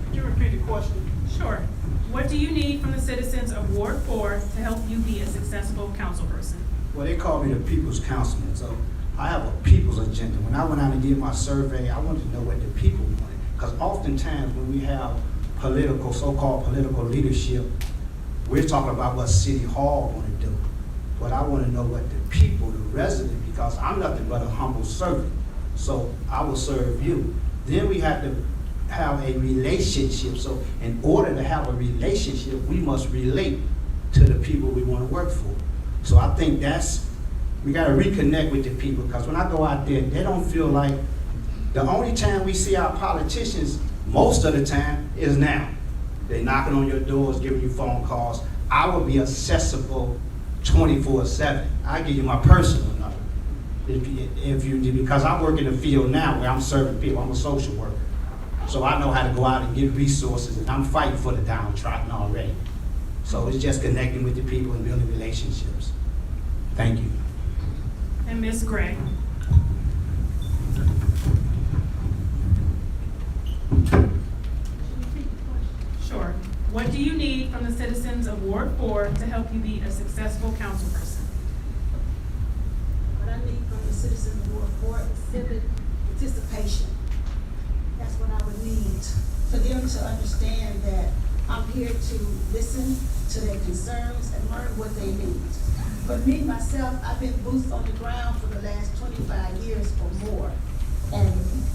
Could you repeat the question? Sure. What do you need from the citizens of Ward 4 to help you be a successful council person? Well, they call me the people's councilman, so I have a people's agenda. When I went out and did my survey, I wanted to know what the people wanted. Because oftentimes when we have so-called political leadership, we're talking about what City Hall want to do. But I want to know what the people, the residents, because I'm nothing but a humble servant. So I will serve you. Then we have to have a relationship. So in order to have a relationship, we must relate to the people we want to work for. So I think we got to reconnect with the people, because when I go out there, they don't feel like the only time we see our politicians most of the time is now. They're knocking on your doors, giving you phone calls. I will be accessible 24/7. I give you my personal number. Because I work in the field now where I'm serving people. I'm a social worker. So I know how to go out and get resources, and I'm fighting for the downtrodden already. So it's just connecting with the people and building relationships. Thank you. And Ms. Gray? Sure. What do you need from the citizens of Ward 4 to help you be a successful council person? What I need from the citizens of Ward 4 is civic participation. That's what I would need, for them to understand that I'm here to listen to their concerns and learn what they need. For me, myself, I've been boots on the ground for the last 25 years or more. And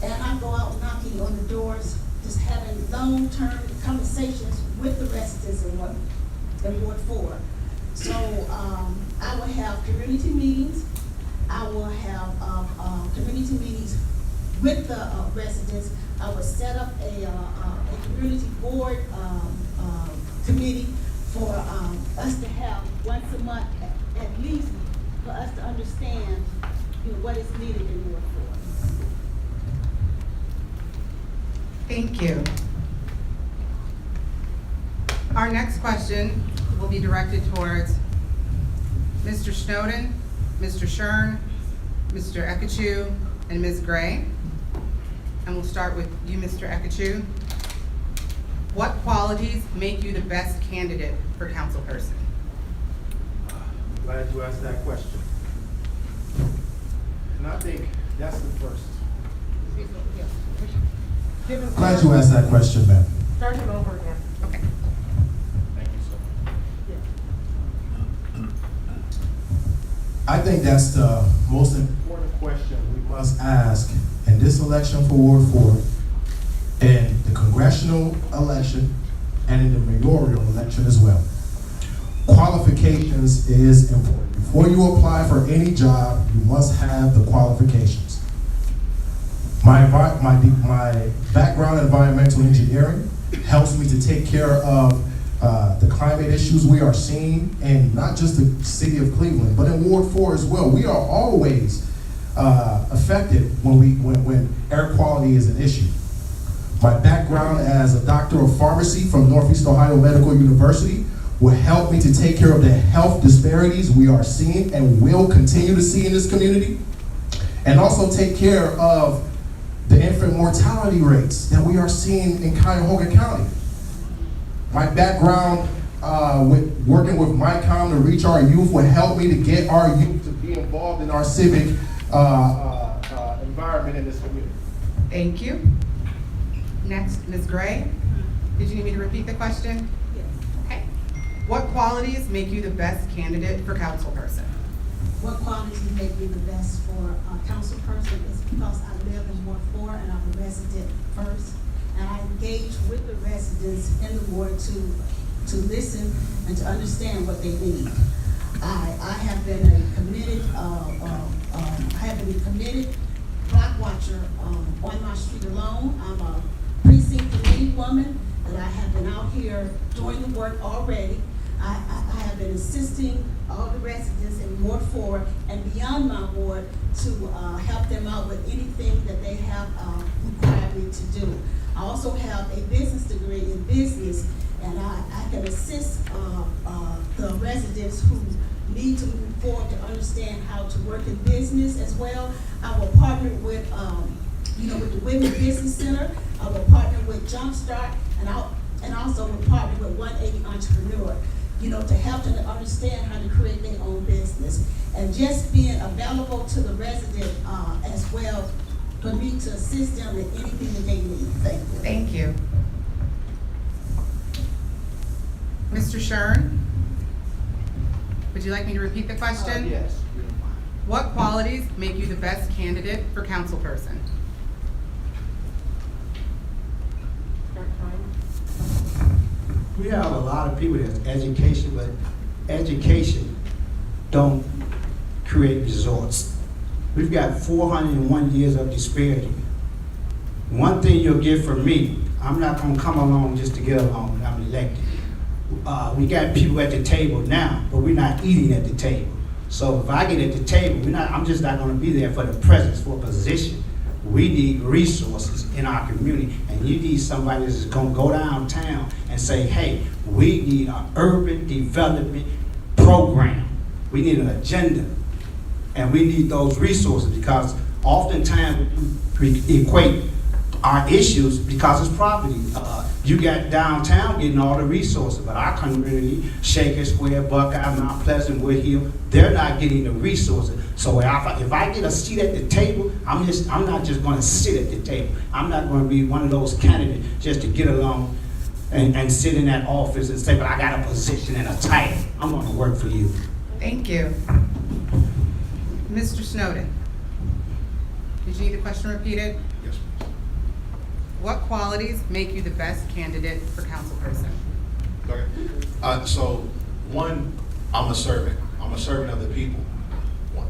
I go out knocking on the doors, just having long-term conversations with the residents in Ward 4. So I will have community meetings. I will have community meetings with the residents. I will set up a community board committee for us to have once a month at least, for us to understand what is needed in Ward 4. Thank you. Our next question will be directed towards Mr. Snowden, Mr. Shern, Mr. Ekachu, and Ms. Gray. And we'll start with you, Mr. Ekachu. What qualities make you the best candidate for councilperson? Glad you asked that question. And I think That's the first. Glad you asked that question, ma'am. Start it over again. Okay. Thank you so much. I think that's the most important question we must ask in this election for Ward 4, in the congressional election, and in the mayoral election as well. Qualifications is important. Before you apply for any job, you must have the qualifications. My background in environmental engineering helps me to take care of the climate issues we are seeing, and not just the city of Cleveland, but in Ward 4 as well. We are always affected when air quality is an issue. My background as a doctor of pharmacy from Northeast Ohio Medical University will help me to take care of the health disparities we are seeing and will continue to see in this community, and also take care of the infant mortality rates that we are seeing in Cuyahoga County. My background with working with MyCom to reach our youth will help me to get our youth to be involved in our civic environment in this community. Thank you. Next, Ms. Gray. Did you need me to repeat the question? Yes. Okay. What qualities make you the best candidate for councilperson? What qualities make me the best for a council person is because I live in Ward 4 and I'm a resident first. And I engage with the residents in the ward to listen and to understand what they need. I have been a committed block watcher on my street alone. I'm a precinct committee woman, and I have been out here doing the work already. I have been assisting all the residents in Ward 4 and beyond my ward to help them out with anything that they have required me to do. I also have a business degree in business, and I can assist the residents who need to move forward to understand how to work in business as well. I will partner with, with the Women Business Center. I will partner with Jumpstart, and also will partner with 180 Entrepreneur, to help them to understand how to create their own business. And just being available to the resident as well for me to assist them in anything that they need. Thank you. Thank you. Mr. Shern, would you like me to repeat the question? Yes. What qualities make you the best candidate for councilperson? We have a lot of people that's education, but education don't create results. We've got 401 years of disparity. One thing you'll get from me, I'm not gonna come along just to get along when I'm elected. We got people at the table now, but we're not eating at the table. So if I get at the table, I'm just not gonna be there for the presence, for a position. We need resources in our community, and you need somebody that's gonna go downtown and say, hey, we need an urban development program. We need an agenda, and we need those resources, because oftentimes we equate our issues because it's property. You got downtown getting all the resources, but our community, Shaker Square, Buckeye, Mount Pleasant, Wood Hill, they're not getting the resources. So if I get a seat at the table, I'm not just gonna sit at the table. I'm not gonna be one of those candidates just to get along and sit in that office and say, but I got a position and a title. I'm gonna work for you. Thank you. Mr. Snowden, did you need the question repeated? Yes, please. What qualities make you the best candidate for councilperson? Okay. So, one, I'm a servant. I'm a servant of the people.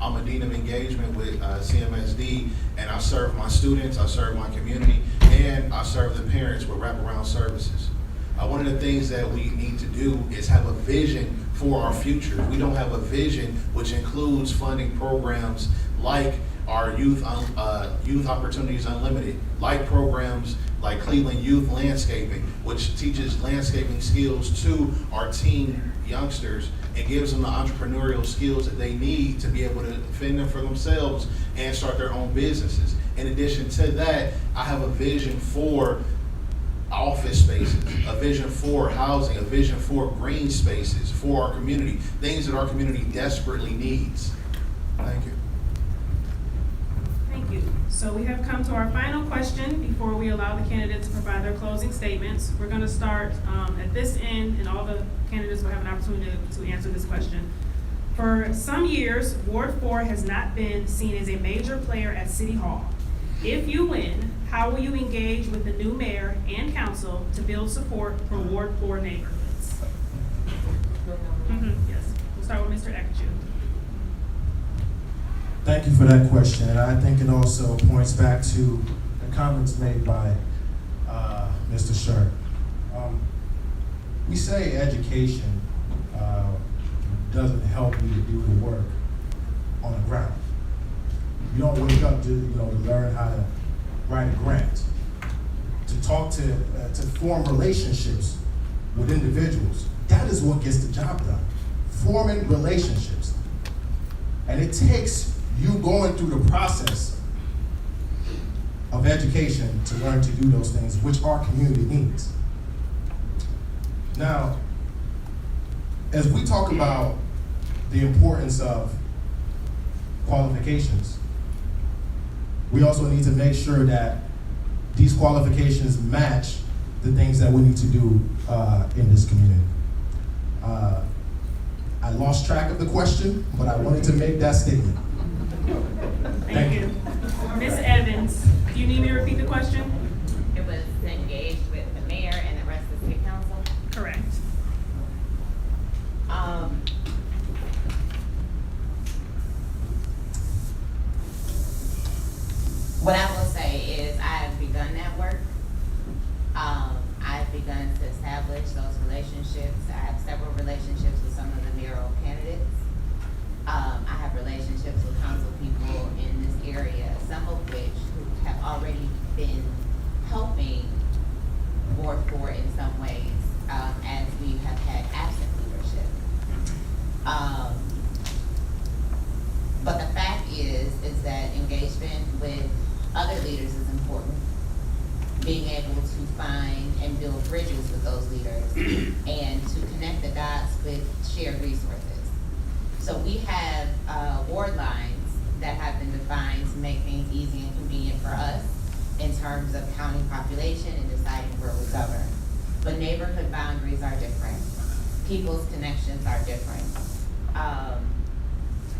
I'm a dean of engagement with CMSD, and I serve my students, I serve my community, and I serve the parents with wraparound services. One of the things that we need to do is have a vision for our future. We don't have a vision, which includes funding programs like our Youth Opportunities Unlimited, like programs like Cleveland Youth Landscaping, which teaches landscaping skills to our teen youngsters and gives them the entrepreneurial skills that they need to be able to fend them for themselves and start their own businesses. In addition to that, I have a vision for office spaces, a vision for housing, a vision for green spaces for our community, things that our community desperately needs. Thank you. Thank you. So we have come to our final question before we allow the candidates to provide their closing statements. We're going to start at this end, and all the candidates will have an opportunity to answer this question. For some years, Ward 4 has not been seen as a major player at City Hall. If you win, how will you engage with the new mayor and council to build support for Ward 4 neighborhoods? Yes, we'll start with Mr. Eckert. Thank you for that question, and I think it also points back to the comments made by Mr. Sherk. We say education doesn't help you to do the work on the ground. You don't wake up to learn how to write a grant, to talk to form relationships with individuals. That is what gets the job done. Forming relationships, and it takes you going through the process of education to learn to do those things, which our community needs. Now, as we talk about the importance of qualifications, we also need to make sure that these qualifications match the things that we need to do in this community. I lost track of the question, but I wanted to make that statement. Thank you. Ms. Evans, do you need me to repeat the question? It was to engage with the mayor and the rest of the city council. Correct. What I will say is I have begun that work. I've begun to establish those relationships. I have several relationships with some of the mayoral candidates. I have relationships with council people in this area, some of which have already been helping Ward 4 in some ways, as we have had absent leadership. But the fact is that engagement with other leaders is important. Being able to find and build bridges with those leaders and to connect the dots with shared resources. So we have ward lines that have been defined to make things easy and convenient for us in terms of counting population and deciding where we govern. But neighborhood boundaries are different. People's connections are different.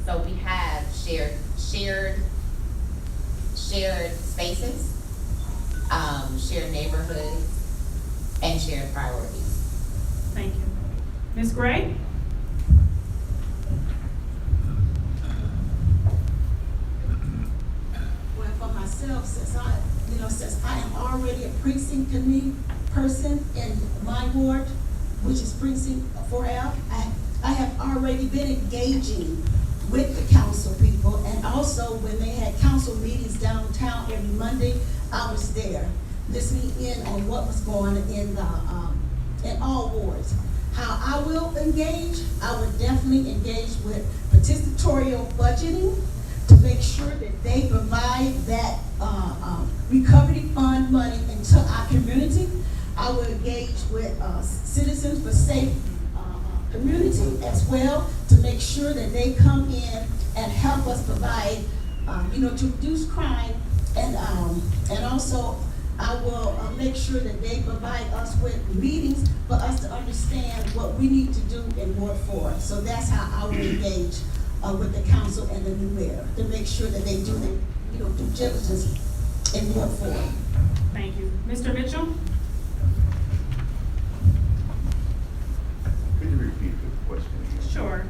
So we have shared spaces, shared neighborhoods, and shared priorities. Thank you. Ms. Gray? Well, for myself, since I am already a precinct person in my ward, which is precinct 4F, I have already been engaging with the council people, and also when they had council meetings downtown every Monday, I was there, listening in on what was going in all wards. How I will engage, I would definitely engage with participatorial budgeting to make sure that they provide that recovery fund money into our community. I will engage with Citizens for Safe Community as well to make sure that they come in and help us provide, to reduce crime, and also I will make sure that they provide us with meetings for us to understand what we need to do in Ward 4. So that's how I will engage with the council and the new mayor to make sure that they do the, due diligence in Ward 4. Thank you. Mr. Mitchell? Could you repeat the question again? Sure.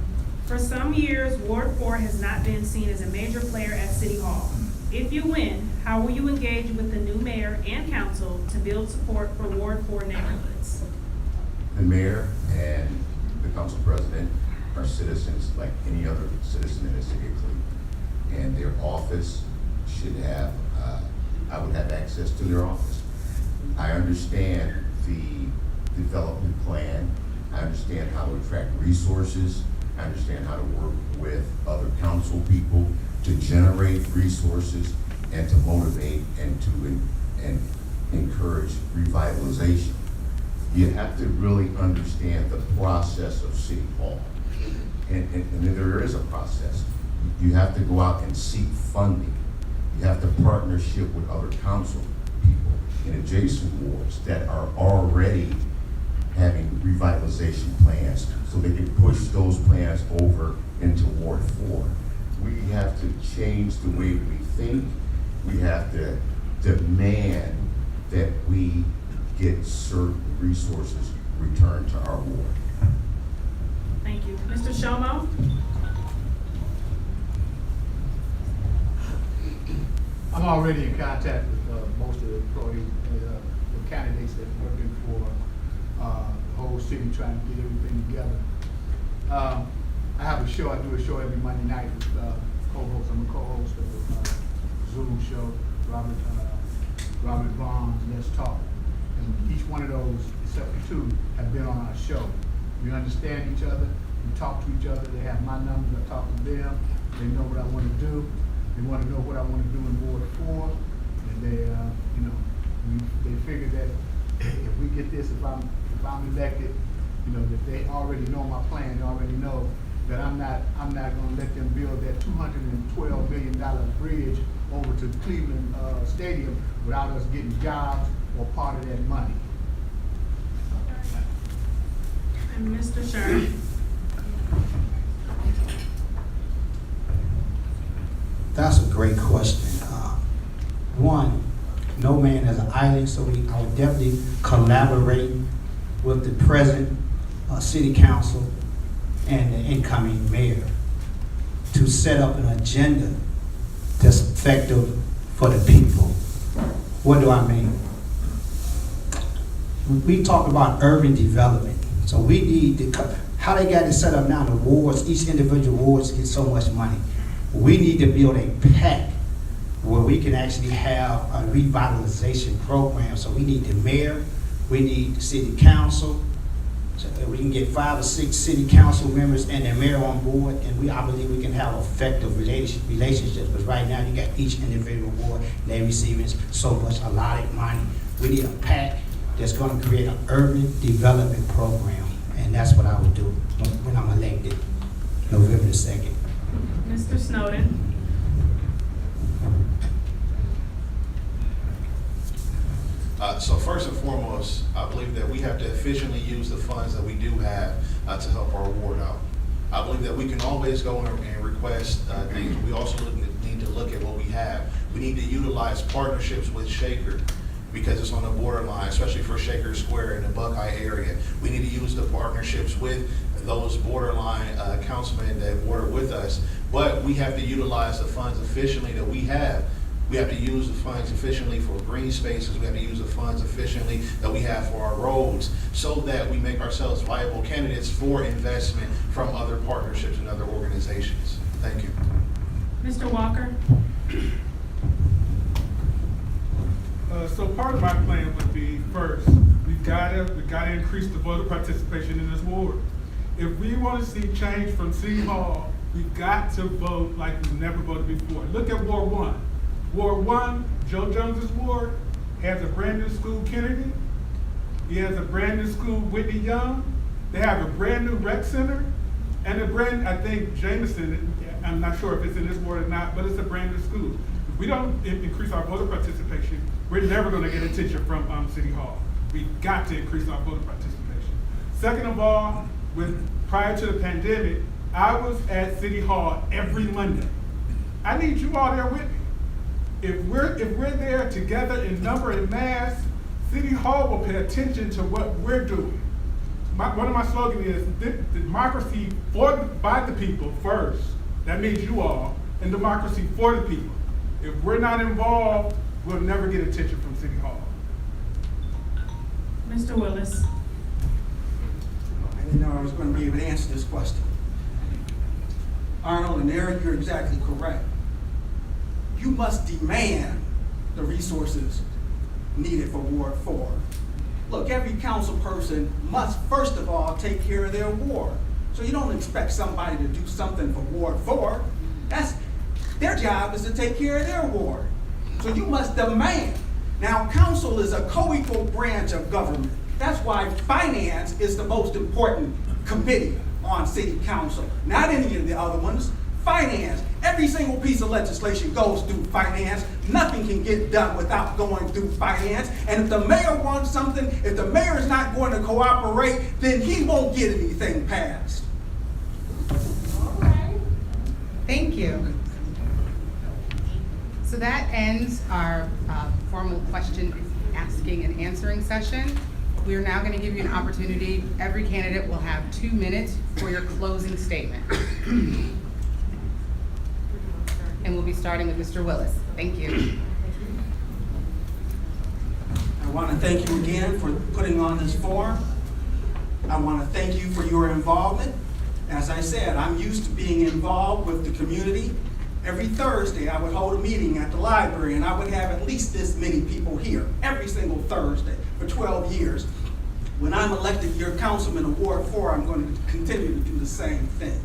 For some years, Ward 4 has not been seen as a major player at City Hall. If you win, how will you engage with the new mayor and council to build support for Ward 4 neighborhoods? The mayor and the council president are citizens like any other citizen in the city of Cleveland. And their office should have, I would have access to their office. I understand the development plan. I understand how to attract resources. I understand how to work with other council people to generate resources and to motivate and to encourage revitalization. You have to really understand the process of City Hall. And there is a process. You have to go out and seek funding. You have to partnership with other council people in adjacent wards that are already having revitalization plans, so they can push those plans over into Ward 4. We have to change the way we think. We have to demand that we get certain resources returned to our ward. Thank you. Mr. Shomo? I'm already in contact with most of the employees, the candidates that are working for the whole city, trying to get everything together. I have a show, I do a show every Monday night with co-hosts. I'm a co-host of a Zoom show, Robert Vaughn's Let's Talk. And each one of those, except for two, have been on our show. We understand each other, we talk to each other, they have my numbers, I talk to them, they know what I want to do. They want to know what I want to do in Ward 4, and they, they figure that if we get this, if I'm elected, that they already know my plan. They already know that I'm not going to let them build that $212 million bridge over to Cleveland Stadium without us getting jobs or part of that money. And Mr. Sherman? That's a great question. One, no man is an island, so I would definitely collaborate with the present city council and the incoming mayor to set up an agenda that's effective for the people. What do I mean? We talk about urban development, so we need to, how they got it set up now, the wards, each individual wards get so much money. We need to build a pact where we can actually have a revitalization program. So we need the mayor, we need the city council, so that we can get 5 or 6 city council members and the mayor on board, and I believe we can have effective relationships. Because right now you got each individual ward, and they're receiving so much allotted money. We need a pact that's going to create an urban development program, and that's what I would do when I'm elected, November the 2nd. Mr. Snowden? So first and foremost, I believe that we have to efficiently use the funds that we do have to help our ward out. I believe that we can always go and request things. We also need to look at what we have. We need to utilize partnerships with Shaker because it's on the borderline, especially for Shaker Square in the Buckeye area. We need to use the partnerships with those borderline councilmen that work with us, but we have to utilize the funds efficiently that we have. We have to use the funds efficiently for green spaces. We have to use the funds efficiently that we have for our roads so that we make ourselves viable candidates for investment from other partnerships and other organizations. Thank you. Mr. Walker? So part of my plan would be, first, we gotta increase the voter participation in this ward. If we want to see change from City Hall, we've got to vote like we've never voted before. Look at Ward 1. Ward 1, Joe Jones's ward, has a brand new school, Kennedy. He has a brand new school, Whitney Young. They have a brand new rec center. And a brand, I think Jameson, I'm not sure if it's in this ward or not, but it's a brand new school. If we don't increase our voter participation, we're never gonna get attention from City Hall. We've got to increase our voter participation. Second of all, prior to the pandemic, I was at City Hall every Monday. I need you all there with me. If we're there together in number and mass, City Hall will pay attention to what we're doing. One of my slogans is democracy by the people first. That means you all, and democracy for the people. If we're not involved, we'll never get attention from City Hall. Mr. Willis? I didn't know I was going to be able to answer this question. Arnold and Eric, you're exactly correct. You must demand the resources needed for Ward 4. Look, every council person must first of all take care of their ward. So you don't expect somebody to do something for Ward 4. Their job is to take care of their ward. So you must demand. Now, council is a co-equal branch of government. That's why finance is the most important committee on city council. Not any of the other ones. Finance. Every single piece of legislation goes through finance. Nothing can get done without going through finance. And if the mayor wants something, if the mayor is not going to cooperate, then he won't get anything passed. Thank you. So that ends our formal question asking and answering session. We are now going to give you an opportunity. Every candidate will have 2 minutes for your closing statement. And we'll be starting with Mr. Willis. Thank you. I want to thank you again for putting on this forum. I want to thank you for your involvement. As I said, I'm used to being involved with the community. Every Thursday, I would hold a meeting at the library, and I would have at least this many people here every single Thursday for 12 years. When I'm elected your councilman in Ward 4, I'm going to continue to do the same thing.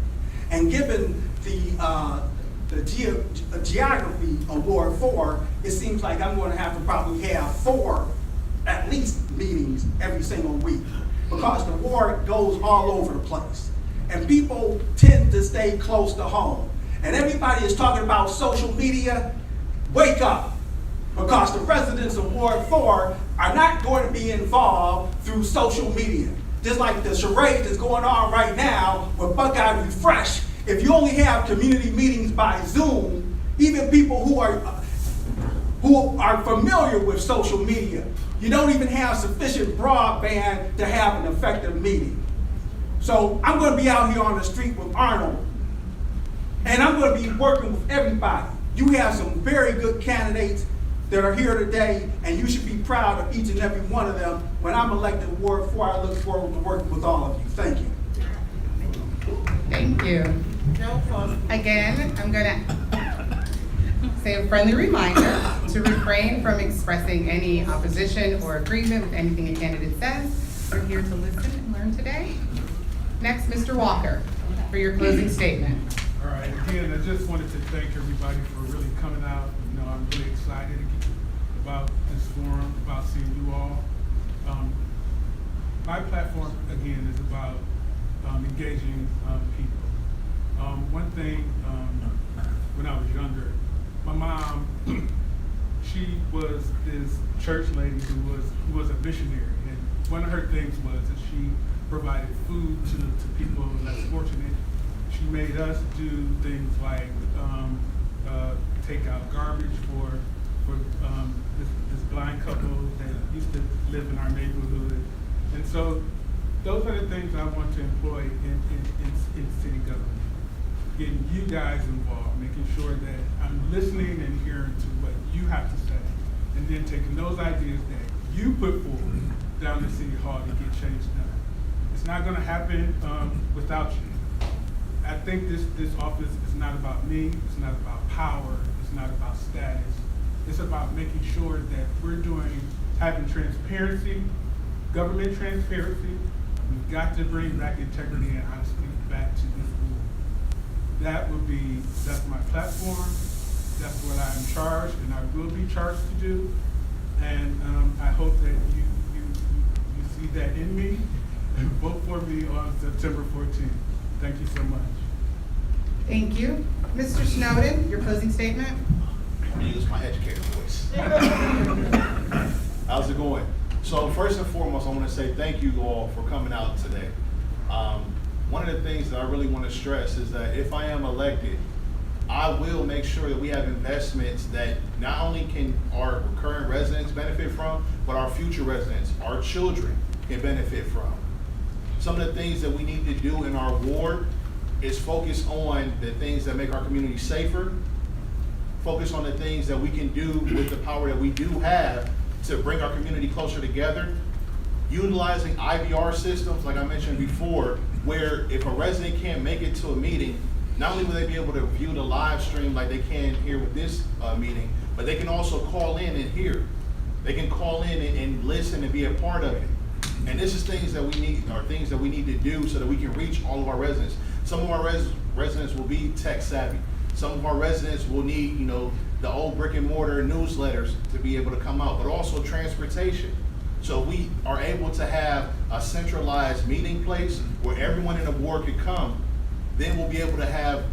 And given the geography of Ward 4, it seems like I'm going to have to probably have 4 at least meetings every single week, because the ward goes all over the place. And people tend to stay close to home. And everybody is talking about social media. Wake up, because the residents of Ward 4 are not going to be involved through social media. Just like the charade that's going on right now with Buckeye Refresh. If you only have community meetings by Zoom, even people who are familiar with social media, you don't even have sufficient broadband to have an effective meeting. So I'm going to be out here on the street with Arnold, and I'm going to be working with everybody. You have some very good candidates that are here today, and you should be proud of each and every one of them. When I'm elected to Ward 4, I look forward to working with all of you. Thank you. Thank you. Again, I'm going to say a friendly reminder to refrain from expressing any opposition or agreement with anything a candidate says. We're here to listen and learn today. Next, Mr. Walker, for your closing statement. All right, again, I just wanted to thank everybody for really coming out. You know, I'm really excited about this forum, about seeing you all. My platform, again, is about engaging people. One thing, when I was younger, my mom, she was this church lady who was a missionary, and one of her things was that she provided food to people less fortunate. She made us do things like take out garbage for this blind couple that used to live in our neighborhood. And so those are the things I want to employ in city government. Getting you guys involved, making sure that I'm listening and hearing to what you have to say, and then taking those ideas that you put forward down to City Hall to get change done. It's not going to happen without you. I think this office is not about me, it's not about power, it's not about status. It's about making sure that we're having transparency, government transparency. We've got to bring back integrity and honesty back to this board. That's my platform, that's what I'm charged and I will be charged to do. And I hope that you see that in me and vote for me on September 14th. Thank you so much. Thank you. Mr. Snowden, your closing statement. I'm gonna use my educated voice. How's it going? So first and foremost, I want to say thank you all for coming out today. One of the things that I really want to stress is that if I am elected, I will make sure that we have investments that not only can our current residents benefit from, but our future residents, our children, can benefit from. Some of the things that we need to do in our ward is focus on the things that make our community safer, focus on the things that we can do with the power that we do have to bring our community closer together, utilizing IVR systems, like I mentioned before, where if a resident can't make it to a meeting, not only will they be able to view the live stream like they can here with this meeting, but they can also call in and hear. They can call in and listen and be a part of it. And this is things that we need, or things that we need to do so that we can reach all of our residents. Some of our residents will be tech savvy. Some of our residents will need, the old brick and mortar newsletters to be able to come out, but also transportation. So we are able to have a centralized meeting place where everyone in the ward could come. then we'll be able to have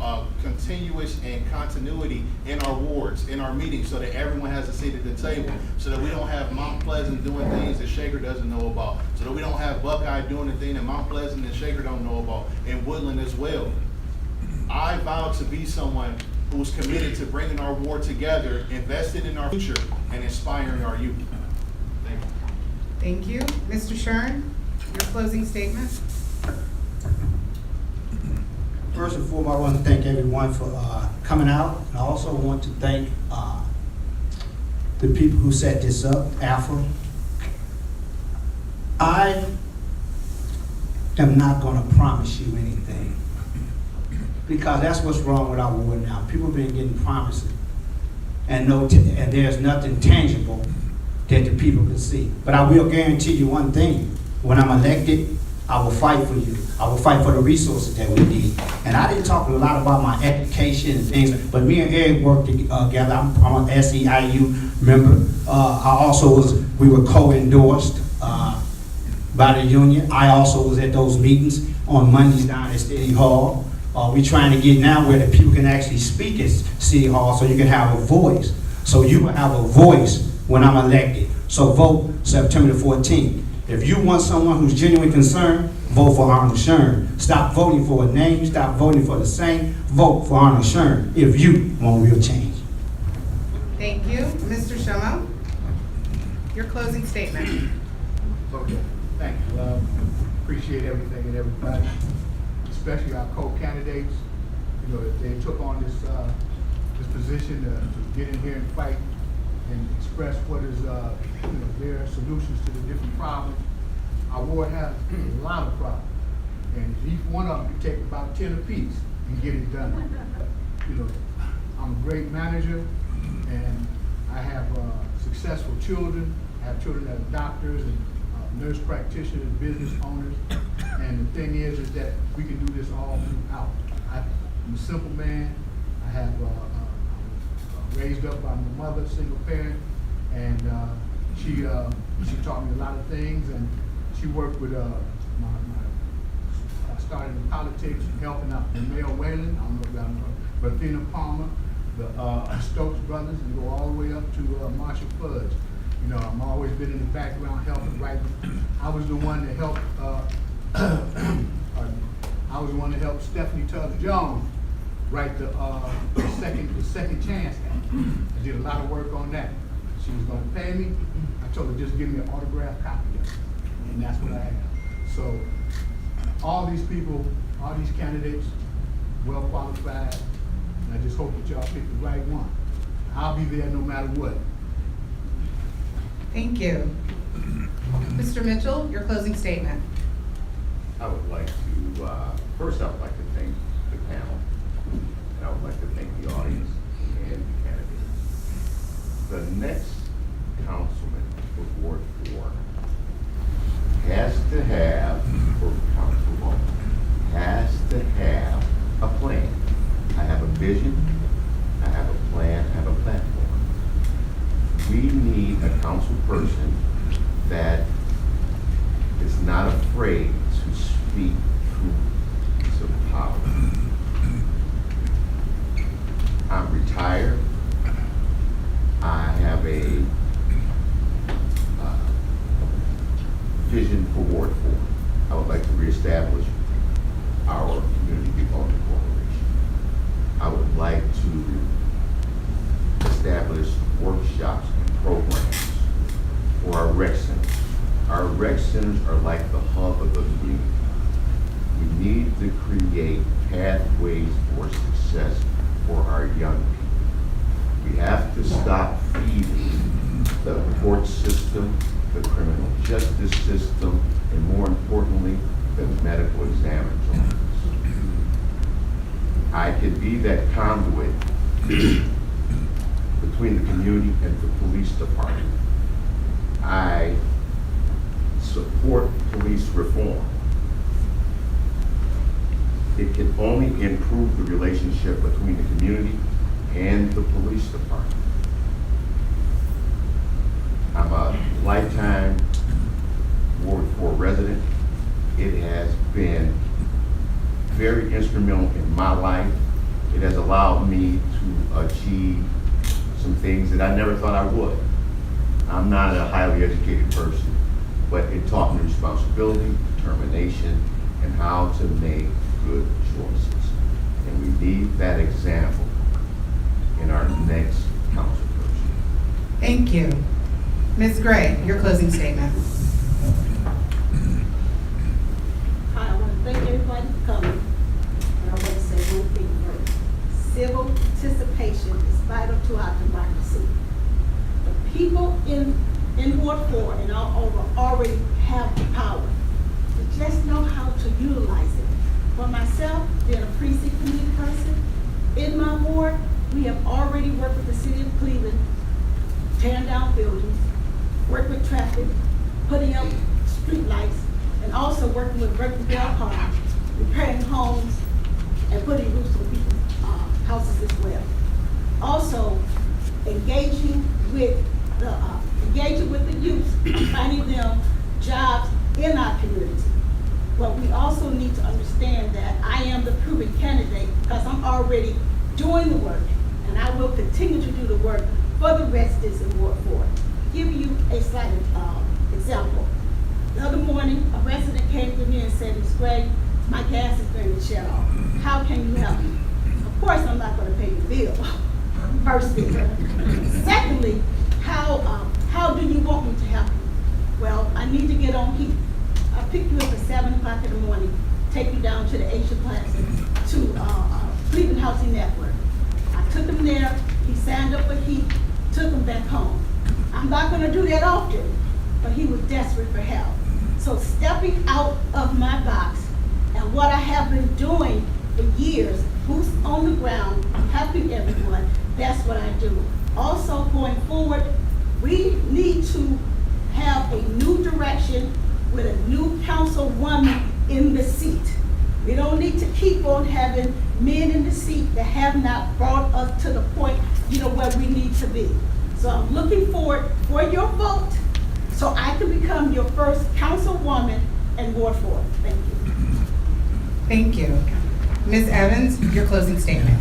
continuous and continuity in our wards, in our meetings, so that everyone has a seat at the table, so that we don't have Mount Pleasant doing things that Shaker doesn't know about, so that we don't have Buckeye doing the thing that Mount Pleasant and Shaker don't know about, and Woodland as well. I vow to be someone who's committed to bringing our ward together, invested in our future, and inspiring our youth. Thank you. Thank you. Mr. Shern, your closing statement? First and foremost, I want to thank everyone for coming out. I also want to thank the people who set this up, Afro. I am not going to promise you anything, because that's what's wrong with our ward now. People have been getting promises, and there's nothing tangible that the people can see. But I will guarantee you one thing: when I'm elected, I will fight for you. I will fight for the resources that we need. And I didn't talk a lot about my education and things, but me and Eric worked together. I'm an SEIU member. We were co-endorsed by the union. I also was at those meetings on Mondays down at City Hall. We're trying to get now where the people can actually speak at City Hall, so you can have a voice. So you will have a voice when I'm elected. So vote September the 14th. If you want someone who's genuinely concerned, vote for Arnold Shern. Stop voting for a name, stop voting for the same, vote for Arnold Shern if you want real change. Thank you. Mr. Shumo, your closing statement. Okay, thank you. Appreciate everything and everybody, especially our co-candidates. You know, they took on this position to get in here and fight and express what is their solutions to the different problems. Our ward has a lot of problems, and each one of them can take about 10 apiece and get it done. You know, I'm a great manager, and I have successful children. I have children that are doctors and nurse practitioners, business owners, and the thing is that we can do this all throughout. I'm a simple man. I have raised up by my mother, single parent, and she taught me a lot of things, and she worked with I started in politics, helping out Mayor Whalen, I don't know if y'all know, but Athena Palmer, the Stokes brothers, and go all the way up to Marshall Fudge. You know, I've always been in the background helping write. I was the one that helped Stephanie Tubbs Jones write the second chance act. I did a lot of work on that. She was going to pay me. I told her just give me an autographed copy of it, and that's what I have. So all these people, all these candidates, well qualified, and I just hope that y'all pick the right one. I'll be there no matter what. Thank you. Mr. Mitchell, your closing statement. I would like to, first I would like to thank the panel, and I would like to thank the audience and the candidates. The next councilman for Ward 4 has to have, or councilwoman, has to have a plan. I have a vision, I have a plan, I have a platform. We need a council person that is not afraid to speak truth to power. I'm retired. I have a vision for Ward 4. I would like to reestablish our community development corporation. I would like to establish workshops and programs for our rec centers. Our rec centers are like the hub of the community. We need to create pathways for success for our young people. We have to stop feeding the court system, the criminal justice system, and more importantly, the medical examiner office. I can be that conduit between the community and the police department. I support police reform. It can only improve the relationship between the community and the police department. I'm a lifetime Ward 4 resident. It has been very instrumental in my life. It has allowed me to achieve some things that I never thought I would. I'm not a highly educated person, but it taught me responsibility, determination, and how to make good choices. And we need that example in our next council person. Thank you. Ms. Gray, your closing statement. Hi, I want to thank everybody for coming. And I want to say one thing first. Civil participation is vital to our democracy. The people in Ward 4 and all over already have the power. We just know how to utilize it. For myself, being a precinct committee person, in my ward, we have already worked with the city of Cleveland, tearing down buildings, work with traffic, putting up street lights, and also working with Bell Park, repairing homes, and putting roofs on people's houses as well. Also, engaging with the youth, finding them jobs in our community. But we also need to understand that I am the proven candidate because I'm already doing the work, and I will continue to do the work for the residents in Ward 4. Give you a slight example. The other morning, a resident came to me and said, "Ms. Gray, my gas is going to shut off. How can you help me?" Of course, I'm not going to pay the bill. First thing. Secondly, how do you want me to help you? Well, I need to get on heat. I'll pick you up at 7 o'clock in the morning, take you down to the Asia Plaza, to Cleveland Housing Network. I took him there, he signed up for heat, took him back home. I'm not gonna do that often, but he was desperate for help. So stepping out of my box and what I have been doing for years, boots on the ground, helping everyone, that's what I do. Also, going forward, we need to have a new direction with a new councilwoman in the seat. We don't need to keep on having men in the seat that have not brought us to the point, where we need to be. So I'm looking forward for your vote so I can become your first councilwoman in Ward 4. Thank you. Thank you. Ms. Evans, your closing statement.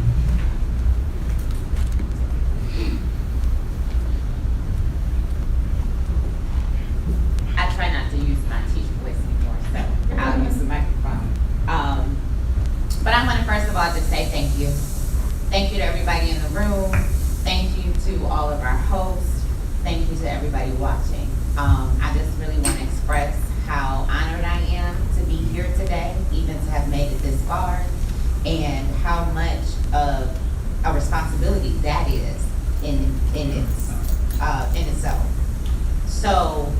I try not to use my teacher voice anymore, so I'll use the microphone. But I want to first of all just say thank you. Thank you to everybody in the room. Thank you to all of our hosts. Thank you to everybody watching. I just really want to express how honored I am to be here today, even to have made it this far, and how much of a responsibility that is in itself. So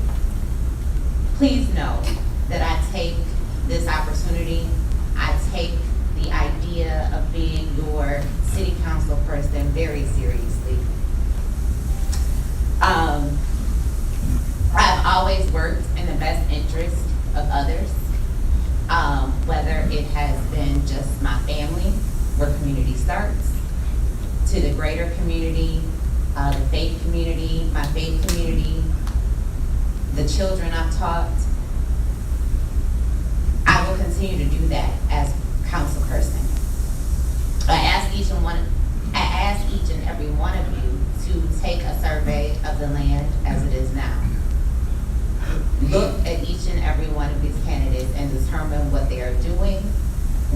please know that I take this opportunity, I take the idea of being your city council person very seriously. I've always worked in the best interest of others, whether it has been just my family, where community starts, to the greater community, the faith community, my faith community, the children I've taught. I will continue to do that as council person. I ask each and every one of you to take a survey of the land as it is now. Look at each and every one of these candidates and determine what they are doing,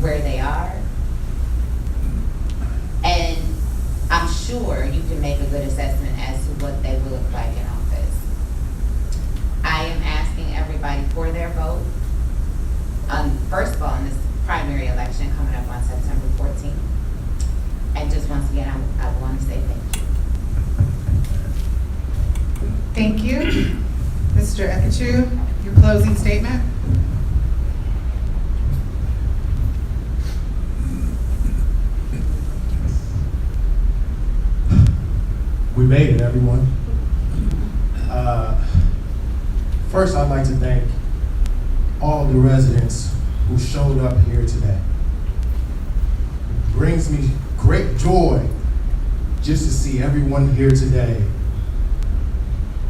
where they are. And I'm sure you can make a good assessment as to what they will look like in office. I am asking everybody for their vote. First of all, in this primary election coming up on September 14th. And just once again, I want to say thank you. Thank you. Mr. Ekachu, your closing statement. We made it, everyone. First, I'd like to thank all the residents who showed up here today. It brings me great joy just to see everyone here today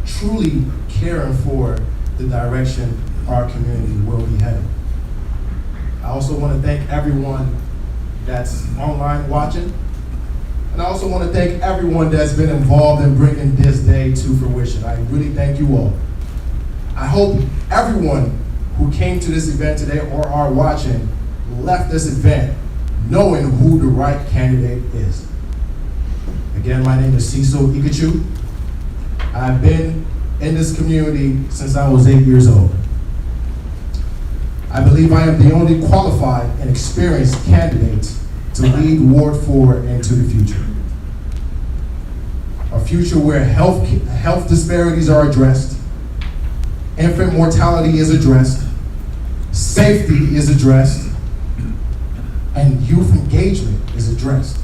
truly caring for the direction our community will be headed. I also want to thank everyone that's online watching. And I also want to thank everyone that's been involved in bringing this day to fruition. I really thank you all. I hope everyone who came to this event today or are watching left this event knowing who the right candidate is. Again, my name is Cecil Ikachu. I've been in this community since I was 8 years old. I believe I am the only qualified and experienced candidate to lead Ward 4 into the future. A future where health disparities are addressed, infant mortality is addressed, safety is addressed, and youth engagement is addressed.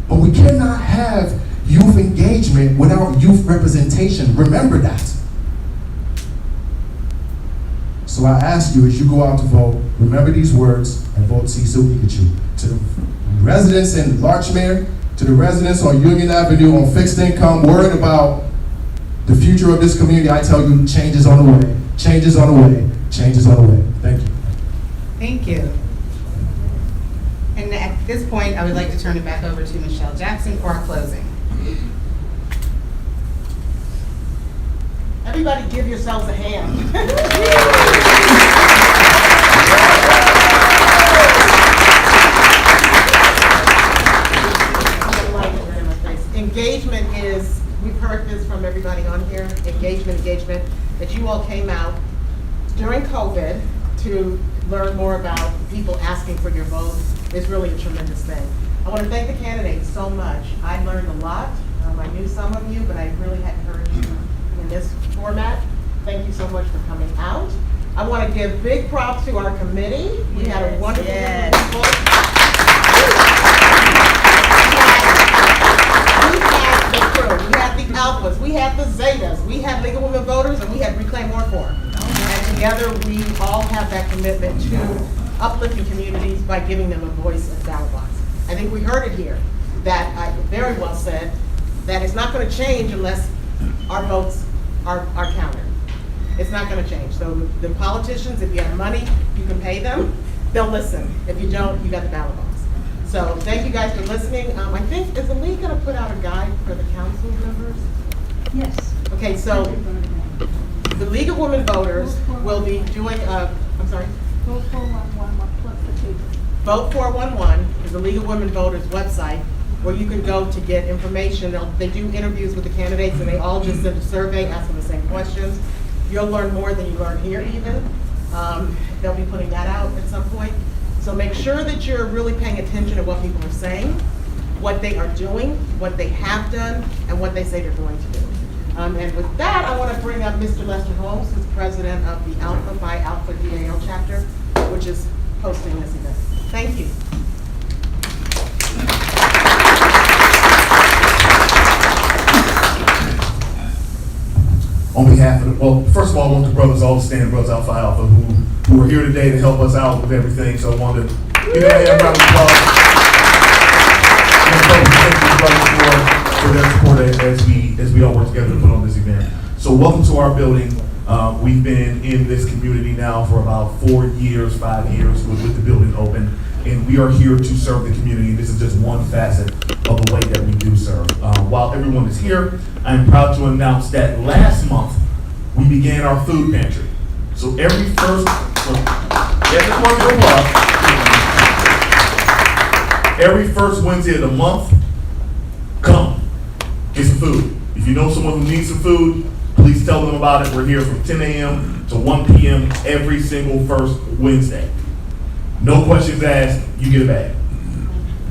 But we cannot have youth engagement without youth representation. Remember that. So I ask you, as you go out to vote, remember these words and vote Cecil Ikachu. To the residents in Larchmere, to the residents on Union Avenue on fixed income, worried about the future of this community, I tell you, change is on the way. Change is on the way. Change is on the way. Thank you. Thank you. And at this point, I would like to turn it back over to Michelle Jackson for our closing. Everybody give yourselves a hand. Engagement is, we've heard this from everybody on here, engagement, that you all came out during COVID to learn more about people asking for your vote is really a tremendous thing. I want to thank the candidates so much. I learned a lot. I knew some of you, but I really hadn't heard you in this format. Thank you so much for coming out. I want to give big props to our committee. We had a wonderful group of people. We had the crew, we had the alphas, we had the zetas, we had League of Women Voters, and we had Reclaim Ward 4. And together we all have that commitment to uplifting communities by giving them a voice at the ballot box. I think we heard it here, that I very well said, that it's not going to change unless our votes are counted. It's not going to change. So the politicians, if you have money, you can pay them. They'll listen. If you don't, you got the ballot box. So thank you guys for listening. I think, is the league going to put out a guide for the council members? Yes. Okay, so the League of Women Voters will be doing, I'm sorry? Vote 411 plus the table. Vote 411 is the League of Women Voters website where you can go to get information. They do interviews with the candidates and they all just send a survey asking the same questions. You'll learn more than you learn here even. They'll be putting that out at some point. So make sure that you're really paying attention to what people are saying, what they are doing, what they have done, and what they say they're going to do. And with that, I want to bring up Mr. Lester Holmes, who's president of the Alpha by Alpha DAL chapter, which is hosting this event. Thank you. On behalf of the, well, first of all, I want the brothers, all the standing brothers Alpha Alpha who are here today to help us out with everything. So I wanted to give them a round of applause. And thank you brothers for their support as we all work together to put on this event. So welcome to our building. We've been in this community now for about 4 years, 5 years with the building open. And we are here to serve the community. This is just one facet of the way that we do serve. While everyone is here, I am proud to announce that last month we began our food pantry. So every first Wednesday of the month, come get some food. If you know someone who needs some food, please tell them about it. We're here from 10 a.m. to 1 p.m. every single first Wednesday. No questions asked, you get a bag.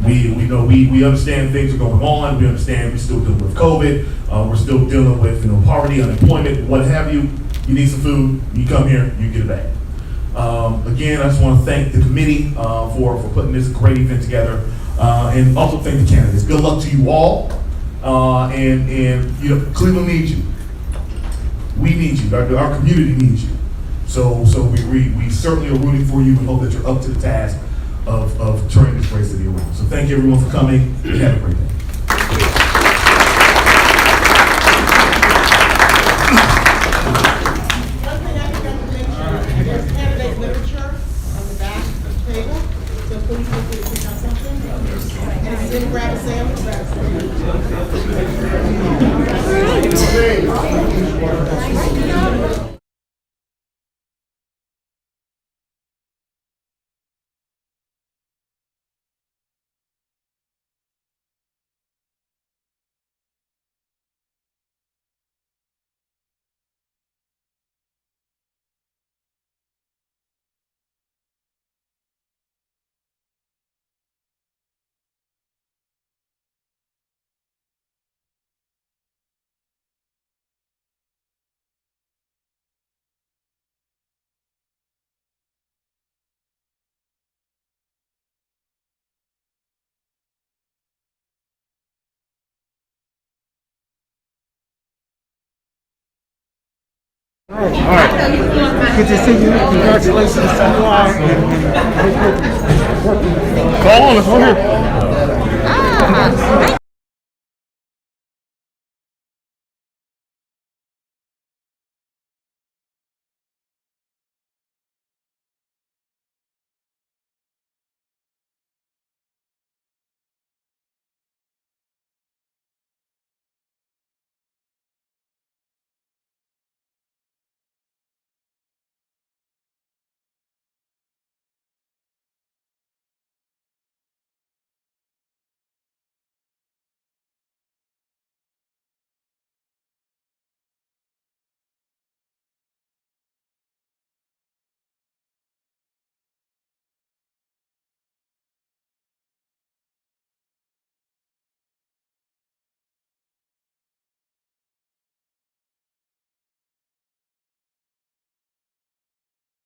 We understand things are going on. We understand we're still dealing with COVID. We're still dealing with poverty, unemployment, what have you. You need some food, you come here, you get a bag. Again, I just want to thank the committee for putting this great event together, and also thank the candidates. Good luck to you all, and Cleveland needs you. We need you. Our community needs you. So we certainly are rooting for you and hope that you're up to the task of turning this race to be around. So thank you everyone for coming, and have a great day. One thing I forgot to mention, there's candidate literature on the back table, so please feel free to pick up something. Good to see you. Congratulations to you all. Go on, let's go here. Ah,